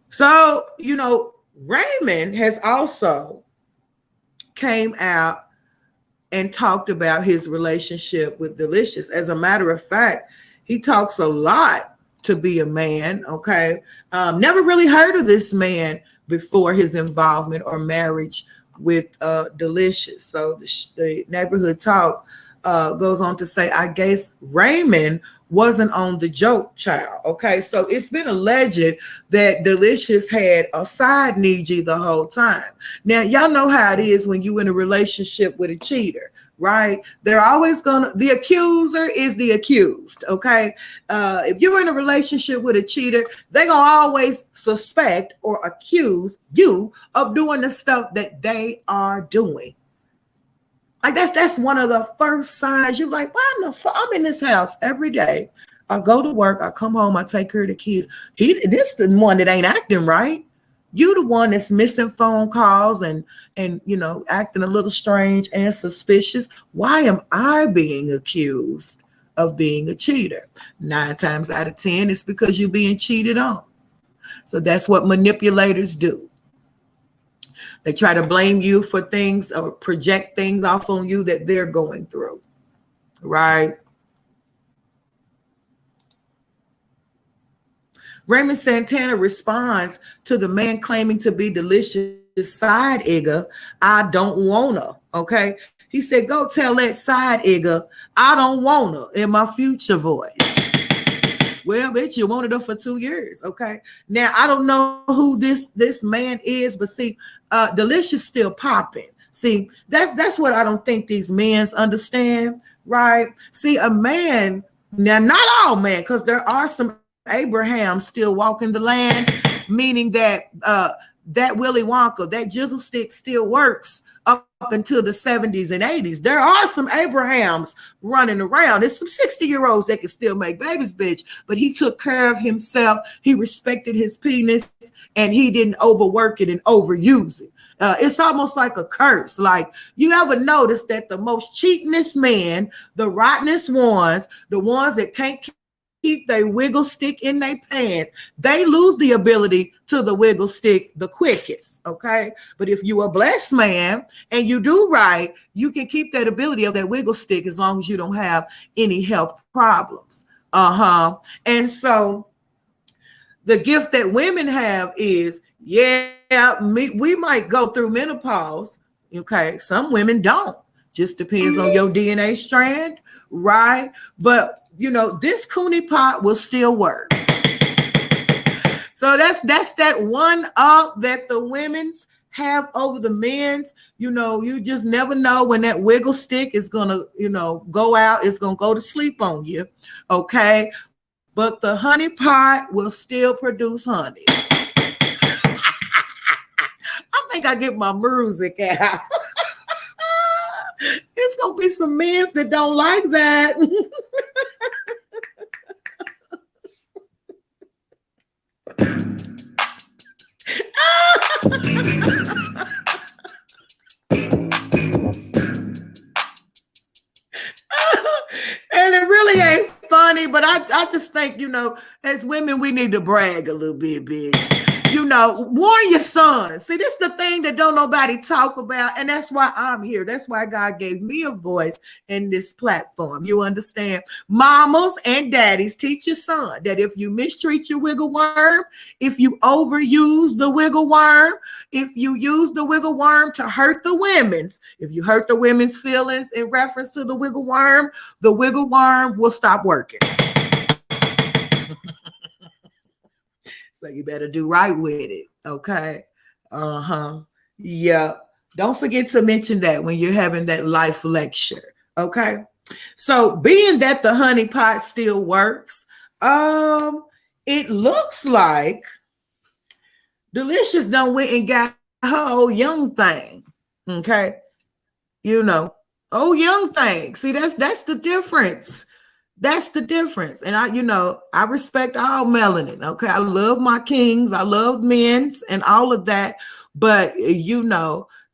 So, Raymond has also came out and talked about his relationship with Delicious. As a matter of fact, he talks a lot to be a man, okay? Never really heard of this man before his involvement or marriage with Delicious. So the neighborhood talk goes on to say, I guess Raymond wasn't on the joke, child. Okay, so it's been alleged that Delicious had a side Niji the whole time. Now, y'all know how it is when you in a relationship with a cheater, right? They're always the accuser is the accused, okay? If you're in a relationship with a cheater, they're gonna always suspect or accuse you of doing the stuff that they are doing. Like that's one of the first signs. You're like, why in the fuck? I'm in this house every day. I go to work, I come home, I take care of the kids. This the one that ain't acting right. You the one that's missing phone calls and acting a little strange and suspicious. Why am I being accused of being a cheater? 9 times out of 10, it's because you're being cheated on. So that's what manipulators do. They try to blame you for things or project things off on you that they're going through, right? Raymond Santana responds to the man claiming to be Delicious side igga, I don't wanna, okay? He said, go tell that side igga, I don't wanna, in my future voice. Well, bitch, you wanted her for 2 years, okay? Now, I don't know who this man is, but see, Delicious still popping. See, that's what I don't think these men understand, right? See, a man, now not all men, because there are some Abrahams still walking the land, meaning that that Willy Wonka, that jizzle stick still works up until the 70s and 80s. There are some Abrahams running around. There's some 60-year-olds that can still make babies, bitch. But he took care of himself. He respected his penis, and he didn't overwork it and overuse it. It's almost like a curse. Like, you ever notice that the most cheatingest men, the rottenest ones, the ones that can't keep their wiggle stick in their pants, they lose the ability to the wiggle stick the quickest, okay? But if you a blessed man and you do right, you can keep that ability of that wiggle stick as long as you don't have any health problems. And so the gift that women have is, we might go through menopause, okay? Some women don't. Just depends on your DNA strand, right? But this Cooney pot will still work. So that's that one up that the women's have over the men's. You just never know when that wiggle stick is gonna, go out. It's gonna go to sleep on you, okay? But the honey pot will still produce honey. I think I get my music out. It's gonna be some men that don't like that. as women, we need to brag a little bit, bitch. Warn your sons. See, this is the thing that don't nobody talk about, and that's why I'm here. That's why God gave me a voice in this platform. You understand? Mamas and daddies, teach your son that if you mistreat your wiggle worm, if you overuse the wiggle worm, if you use the wiggle worm to hurt the women's, if you hurt the women's feelings in reference to the wiggle worm will stop working. So you better do right with it. Okay. Yeah. Don't forget to mention that when you're having that life lecture. Okay. So being that the honey pot still works, it looks like Delicious done went and got her old young thing. Okay. Young thing. See, that's the difference. That's the difference. And I respect all melanin. Okay. I love my kings. I love men's and all of that. But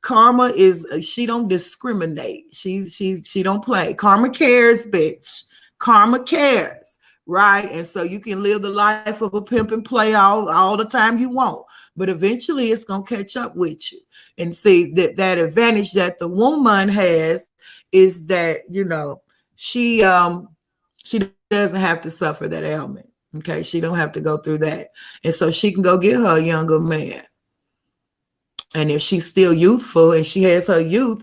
Karma she don't discriminate. She don't play. Karma cares, bitch. Karma cares. Right. And so you can live the life of a pimp and play all the time you want. But eventually it's gonna catch up with you. And see that advantage that the woman has is that she doesn't have to suffer that ailment. Okay, she don't have to go through that, and so she can go get her a younger man. And if she's still youthful and she has her youth,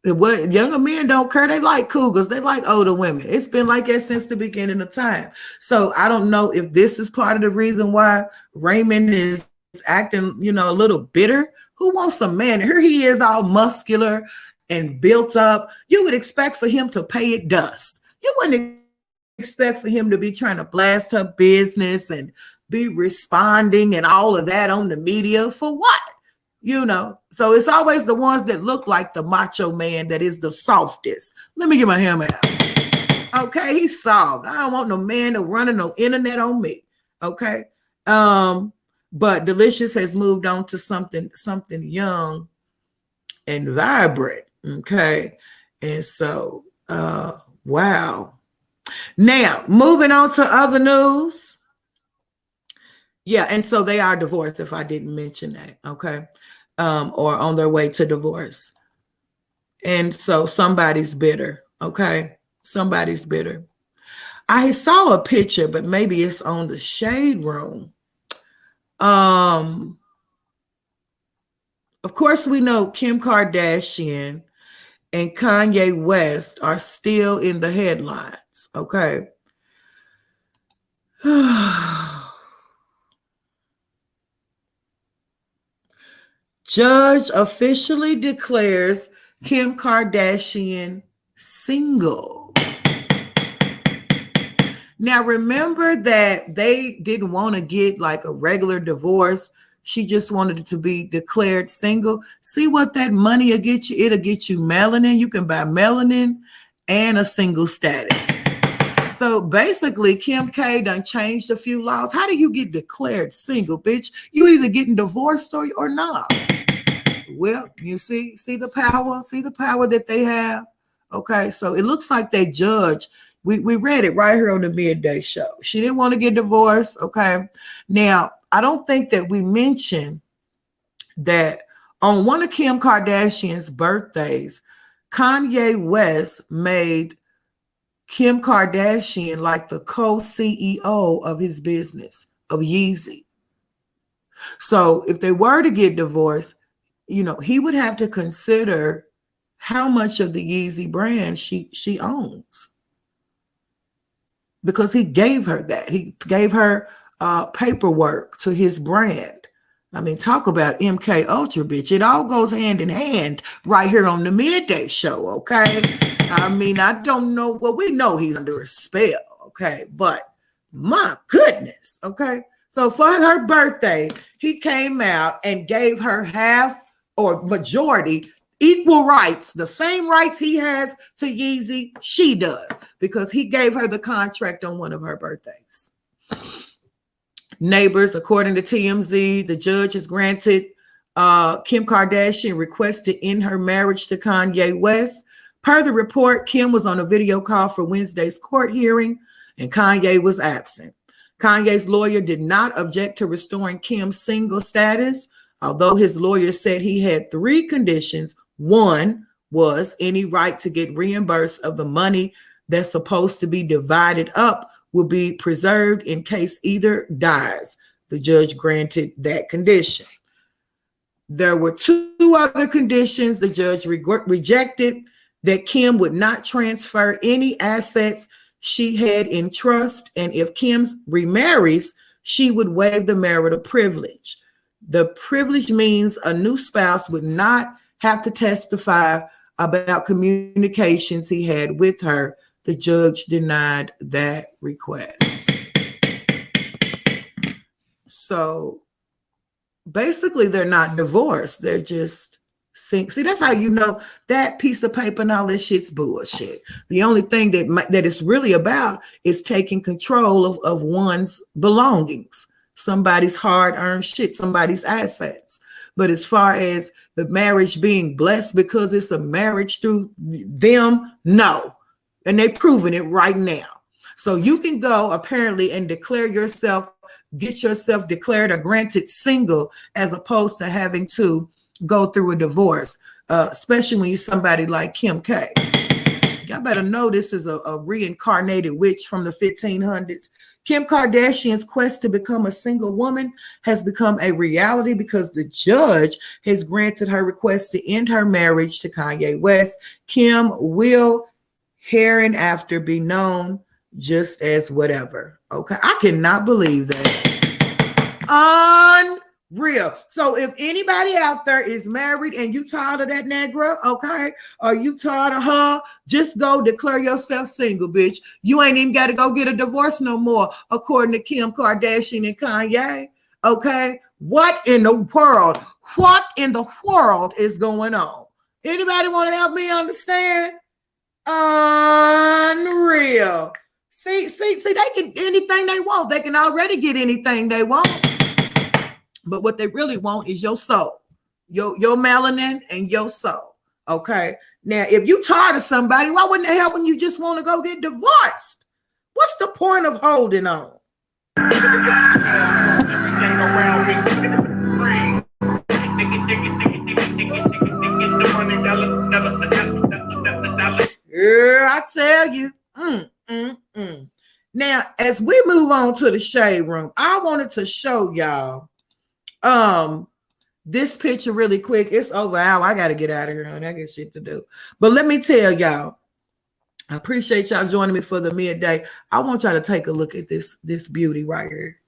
what younger men don't care. They like cougars. They like older women. It's been like that since the beginning of time. So I don't know if this is part of the reason why Raymond is acting, a little bitter. Who wants a man? Here he is, all muscular and built up. You would expect for him to pay it dust. You wouldn't expect for him to be trying to blast her business and be responding and all of that on the media for what? So it's always the ones that look like the macho man that is the softest. Let me get my hammer out. Okay, he's soft. I don't want no man to running no internet on me. Okay. But Delicious has moved on to something young and vibrant. Okay. And so wow. Now moving on to other news. Yeah, and so they are divorced, if I didn't mention that, okay? Or on their way to divorce. And so somebody's bitter, okay? Somebody's bitter. I saw a picture, but maybe it's on the Shade Room. Of course, we know Kim Kardashian and Kanye West are still in the headlines, okay? Judge officially declares Kim Kardashian single. Now, remember that they didn't want to get like a regular divorce. She just wanted it to be declared single. See what that money will get you? It'll get you melanin. You can buy melanin and a single status. So basically, Kim K done changed a few laws. How do you get declared single, bitch? You either getting divorced or not. Well, you see the power that they have. Okay, so it looks like they judge. We read it right here on the Midday Show. She didn't want to get divorced. Okay, now I don't think that we mentioned that on one of Kim Kardashian's birthdays, Kanye West made Kim Kardashian like the co-CEO of his business, of Yeezy. So if they were to get divorced, he would have to consider how much of the Yeezy brand she owns. Because he gave her that. He gave her paperwork to his brand. I mean, talk about MK Ultra, bitch. It all goes hand in hand right here on the Midday Show, okay? I mean, I don't know. Well, we know he's under a spell, okay? But my goodness, okay? So for her birthday, he came out and gave her half or majority equal rights, the same rights he has to Yeezy, she does, because he gave her the contract on one of her birthdays. Neighbors, according to TMZ, the judge has granted Kim Kardashian request to end her marriage to Kanye West, Per the report, Kim was on a video call for Wednesday's court hearing, and Kanye was absent. Kanye's lawyer did not object to restoring Kim's single status, although his lawyer said he had 3 conditions. One was any right to get reimbursed of the money that's supposed to be divided up will be preserved in case either dies. The judge granted that condition. There were 2 other conditions the judge rejected: that Kim would not transfer any assets she had in trust, and if Kim remarries, she would waive the marital privilege. The privilege means a new spouse would not have to testify about communications he had with her. The judge denied that request. So basically, they're not divorced. They're just sync. See, that's how you know that piece of paper and all that shit's bullshit. The only thing that it's really about is taking control of one's belongings, somebody's hard-earned shit, somebody's assets. But as far as the marriage being blessed because it's a marriage through them, no. And they're proving it right now. So you can go apparently and declare yourself, get yourself declared or granted single, as opposed to having to go through a divorce, especially when you're somebody like Kim K. Y'all better know this is a reincarnated witch from the 1500s. Kim Kardashian's quest to become a single woman has become a reality because the judge has granted her request to end her marriage to Kanye West. Kim will hereinafter be known just as whatever. Okay, I cannot believe that. Unreal. So if anybody out there is married and you tired of that Negro, okay, or you tired of her, just go declare yourself single, bitch. You ain't even got to go get a divorce no more, according to Kim Kardashian and Kanye. Okay, what in the world? What in the world is going on? Anybody want to help me understand? Unreal. See, they can anything they want. They can already get anything they want. But what they really want is your soul, your melanin and your soul. Okay. Now, if you tired of somebody, why wouldn't the hell when you just want to go get divorced? What's the point of holding on? Yeah, I tell you. Now, as we move on to the shade room, I wanted to show y'all this picture really quick. It's over an hour. I got to get out of here. I got shit to do. But let me tell y'all, I appreciate y'all joining me for the midday. I want y'all to take a look at this beauty right here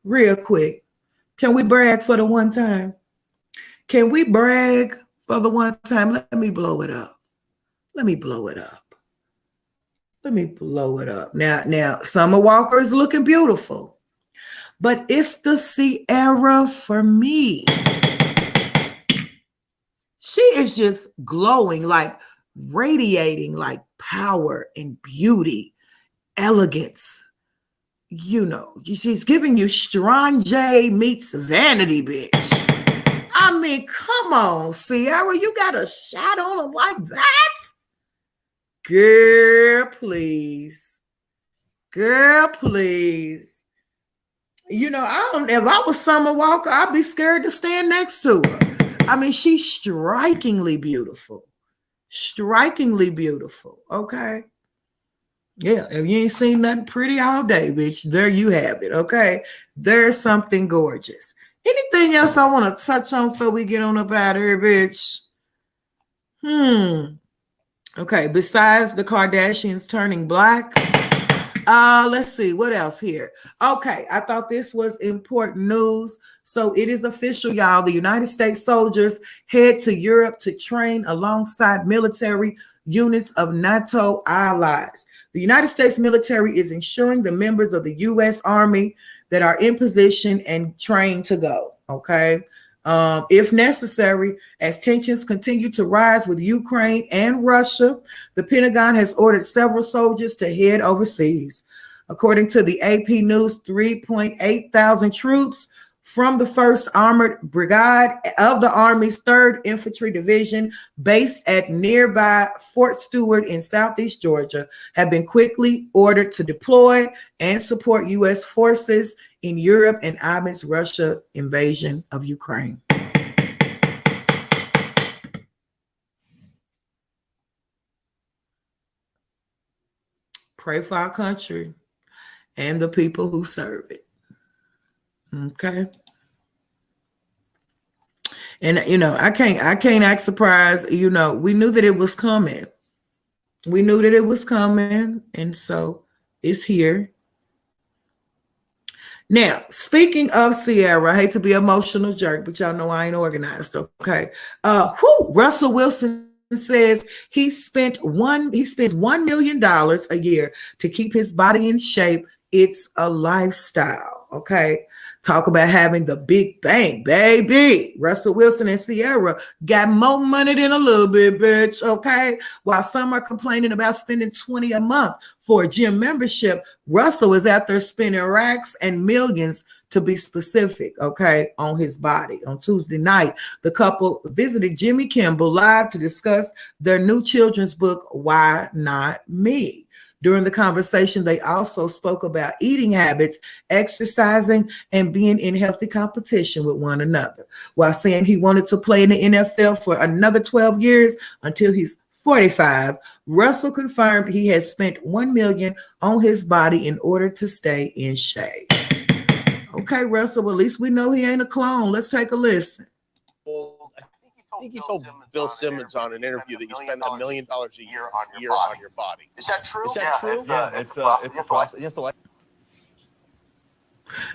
real quick. Can we brag for the one time? Can we brag for the one time? Let me blow it up. Let me blow it up. Let me blow it up. Now, Summer Walker is looking beautiful, but it's the Sierra for me. She is just glowing, like radiating like power and beauty, elegance. You know, she's giving you Strange meets Vanity, bitch. I mean, come on, Sierra, you got a shot on them like that? Girl, please. Girl, please. You know, if I was Summer Walker, I'd be scared to stand next to her. I mean, she's strikingly beautiful. Strikingly beautiful. Okay. Yeah, if you ain't seen nothing pretty all day, bitch, there you have it. Okay. There's something gorgeous. Anything else I want to touch on before we get on up out of here, bitch? Okay, besides the Kardashians turning black, let's see, what else here? Okay, I thought this was important news. So it is official, y'all. The United States soldiers head to Europe to train alongside military units of NATO allies. The United States military is ensuring the members of the U.S. Army that are in position and trained to go, okay? If necessary, as tensions continue to rise with Ukraine and Russia, the Pentagon has ordered several soldiers to head overseas. According to the AP News, 3,800 troops from the 1st Armored Brigade of the Army's 3rd Infantry Division, based at nearby Fort Stewart in Southeast Georgia, have been quickly ordered to deploy and support U.S. forces in Europe and amidst Russia invasion of Ukraine. Pray for our country and the people who serve it. Okay. And I can't act surprised. We knew that it was coming. We knew that it was coming, and so it's here. Now, speaking of Sierra, I hate to be an emotional jerk, but y'all know I ain't organized. Okay. Russell Wilson says he spends $1 million a year to keep his body in shape. It's a lifestyle. Okay. Talk about having the big bank, baby. Russell Wilson and Sierra got more money than a little bit, bitch. Okay. While some are complaining about spending $20 a month for a gym membership, Russell is out there spending racks and millions, to be specific, okay, on his body. On Tuesday night, the couple visited Jimmy Kimmel Live to discuss their new children's book, Why Not Me? During the conversation, they also spoke about eating habits, exercising, and being in healthy competition with one another, while saying he wanted to play in the NFL for another 12 years until he's 45. Russell confirmed he has spent $1 million on his body in order to stay in shape. Okay, Russell, well, at least we know he ain't a clone. Let's take a listen. I think he told Bill Simmons on an interview that you spend $1 million a year on your body. Is that true? Is that true? It's a process.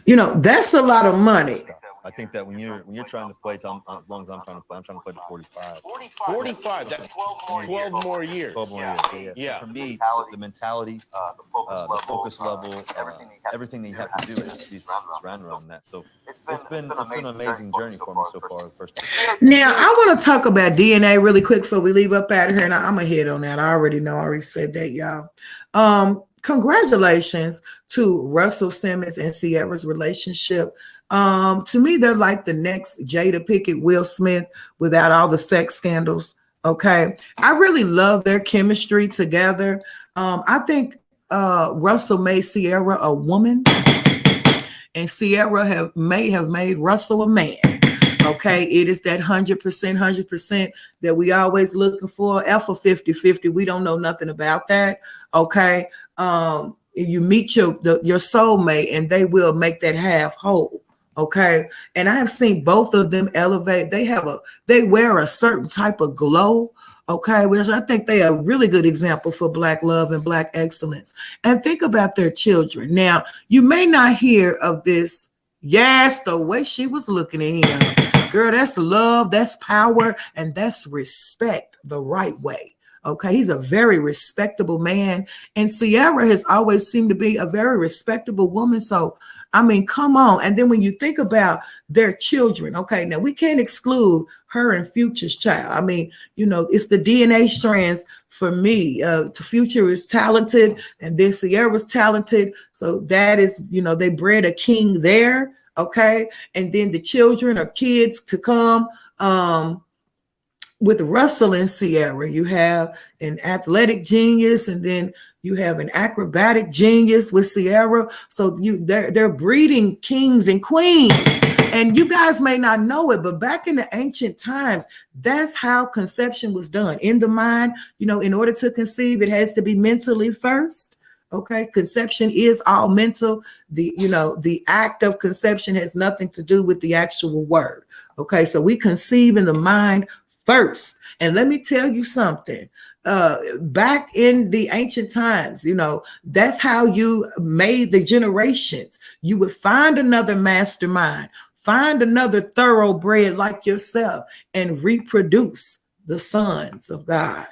That's a lot of money. I think that when you're trying to play, as long as I'm trying to play to 45. 45. That's 12 more years. 12 more years. Yeah. So for me, the mentality, the focus level, everything that you have to do is surrounded around that. So it's been an amazing journey for me so far. The first time. Now I want to talk about DNA really quick before we leave up out of here, and I'm gonna hit on that. I already said that, y'all. Congratulations to Russell Simmons and Sierra's relationship. To me, they're like the next Jada Pinkett, Will Smith, without all the sex scandals. Okay. I really love their chemistry together. I think Russell made Sierra a woman, and Sierra may have made Russell a man. Okay. It is that 100% that we always looking for. F for 50-50. We don't know nothing about that. Okay. You meet your soulmate, and they will make that half whole. Okay. And I have seen both of them elevate. They wear a certain type of glow. Okay. Which I think they are a really good example for Black love and Black excellence. And think about their children. Now, you may not hear of this. Yes, the way she was looking at him. Girl, that's love, that's power, and that's respect the right way. Okay, he's a very respectable man, and Sierra has always seemed to be a very respectable woman. So, I mean, come on. And then when you think about their children, okay, now we can't exclude her and Future's child. I mean, it's the DNA strands for me. Future is talented, and then Sierra's talented. So that is, they bred a king there. Okay, and then the children are kids to come. With Russell and Sierra, you have an athletic genius, and then you have an acrobatic genius with Sierra. So they're breeding kings and queens. And you guys may not know it, but back in the ancient times, that's how conception was done. In the mind, in order to conceive, it has to be mentally first. Okay, conception is all mental. The act of conception has nothing to do with the actual word. Okay, so we conceive in the mind first. And let me tell you something. Back in the ancient times, that's how you made the generations. You would find another mastermind, find another thoroughbred like yourself, and reproduce the sons of God.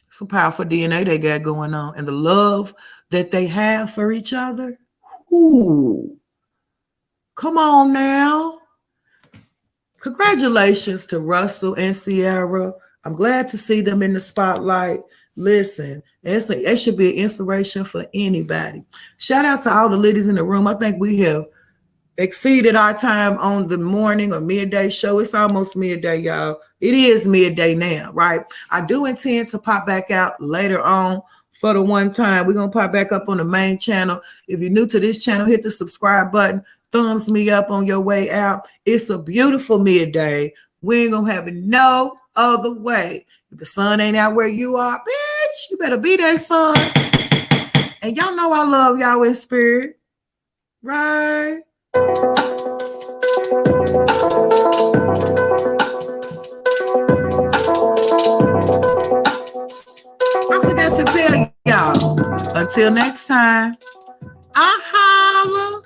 Some powerful DNA they got going on, and the love that they have for each other. Ooh, come on now. Congratulations to Russell and Sierra. I'm glad to see them in the spotlight. Listen, it should be an inspiration for anybody. Shout out to all the ladies in the room. I think we have exceeded our time on the morning or midday show. It's almost midday, y'all. It is midday now, right? I do intend to pop back out later on for the one time. We're going to pop back up on the main channel. If you're new to this channel, hit the subscribe button. Thumbs me up on your way out. It's a beautiful midday. We ain't going to have it no other way. If the sun ain't out where you are, bitch, you better be that sun. And y'all know I love y'all in spirit, right? I forgot to tell y'all, until next time, I holla.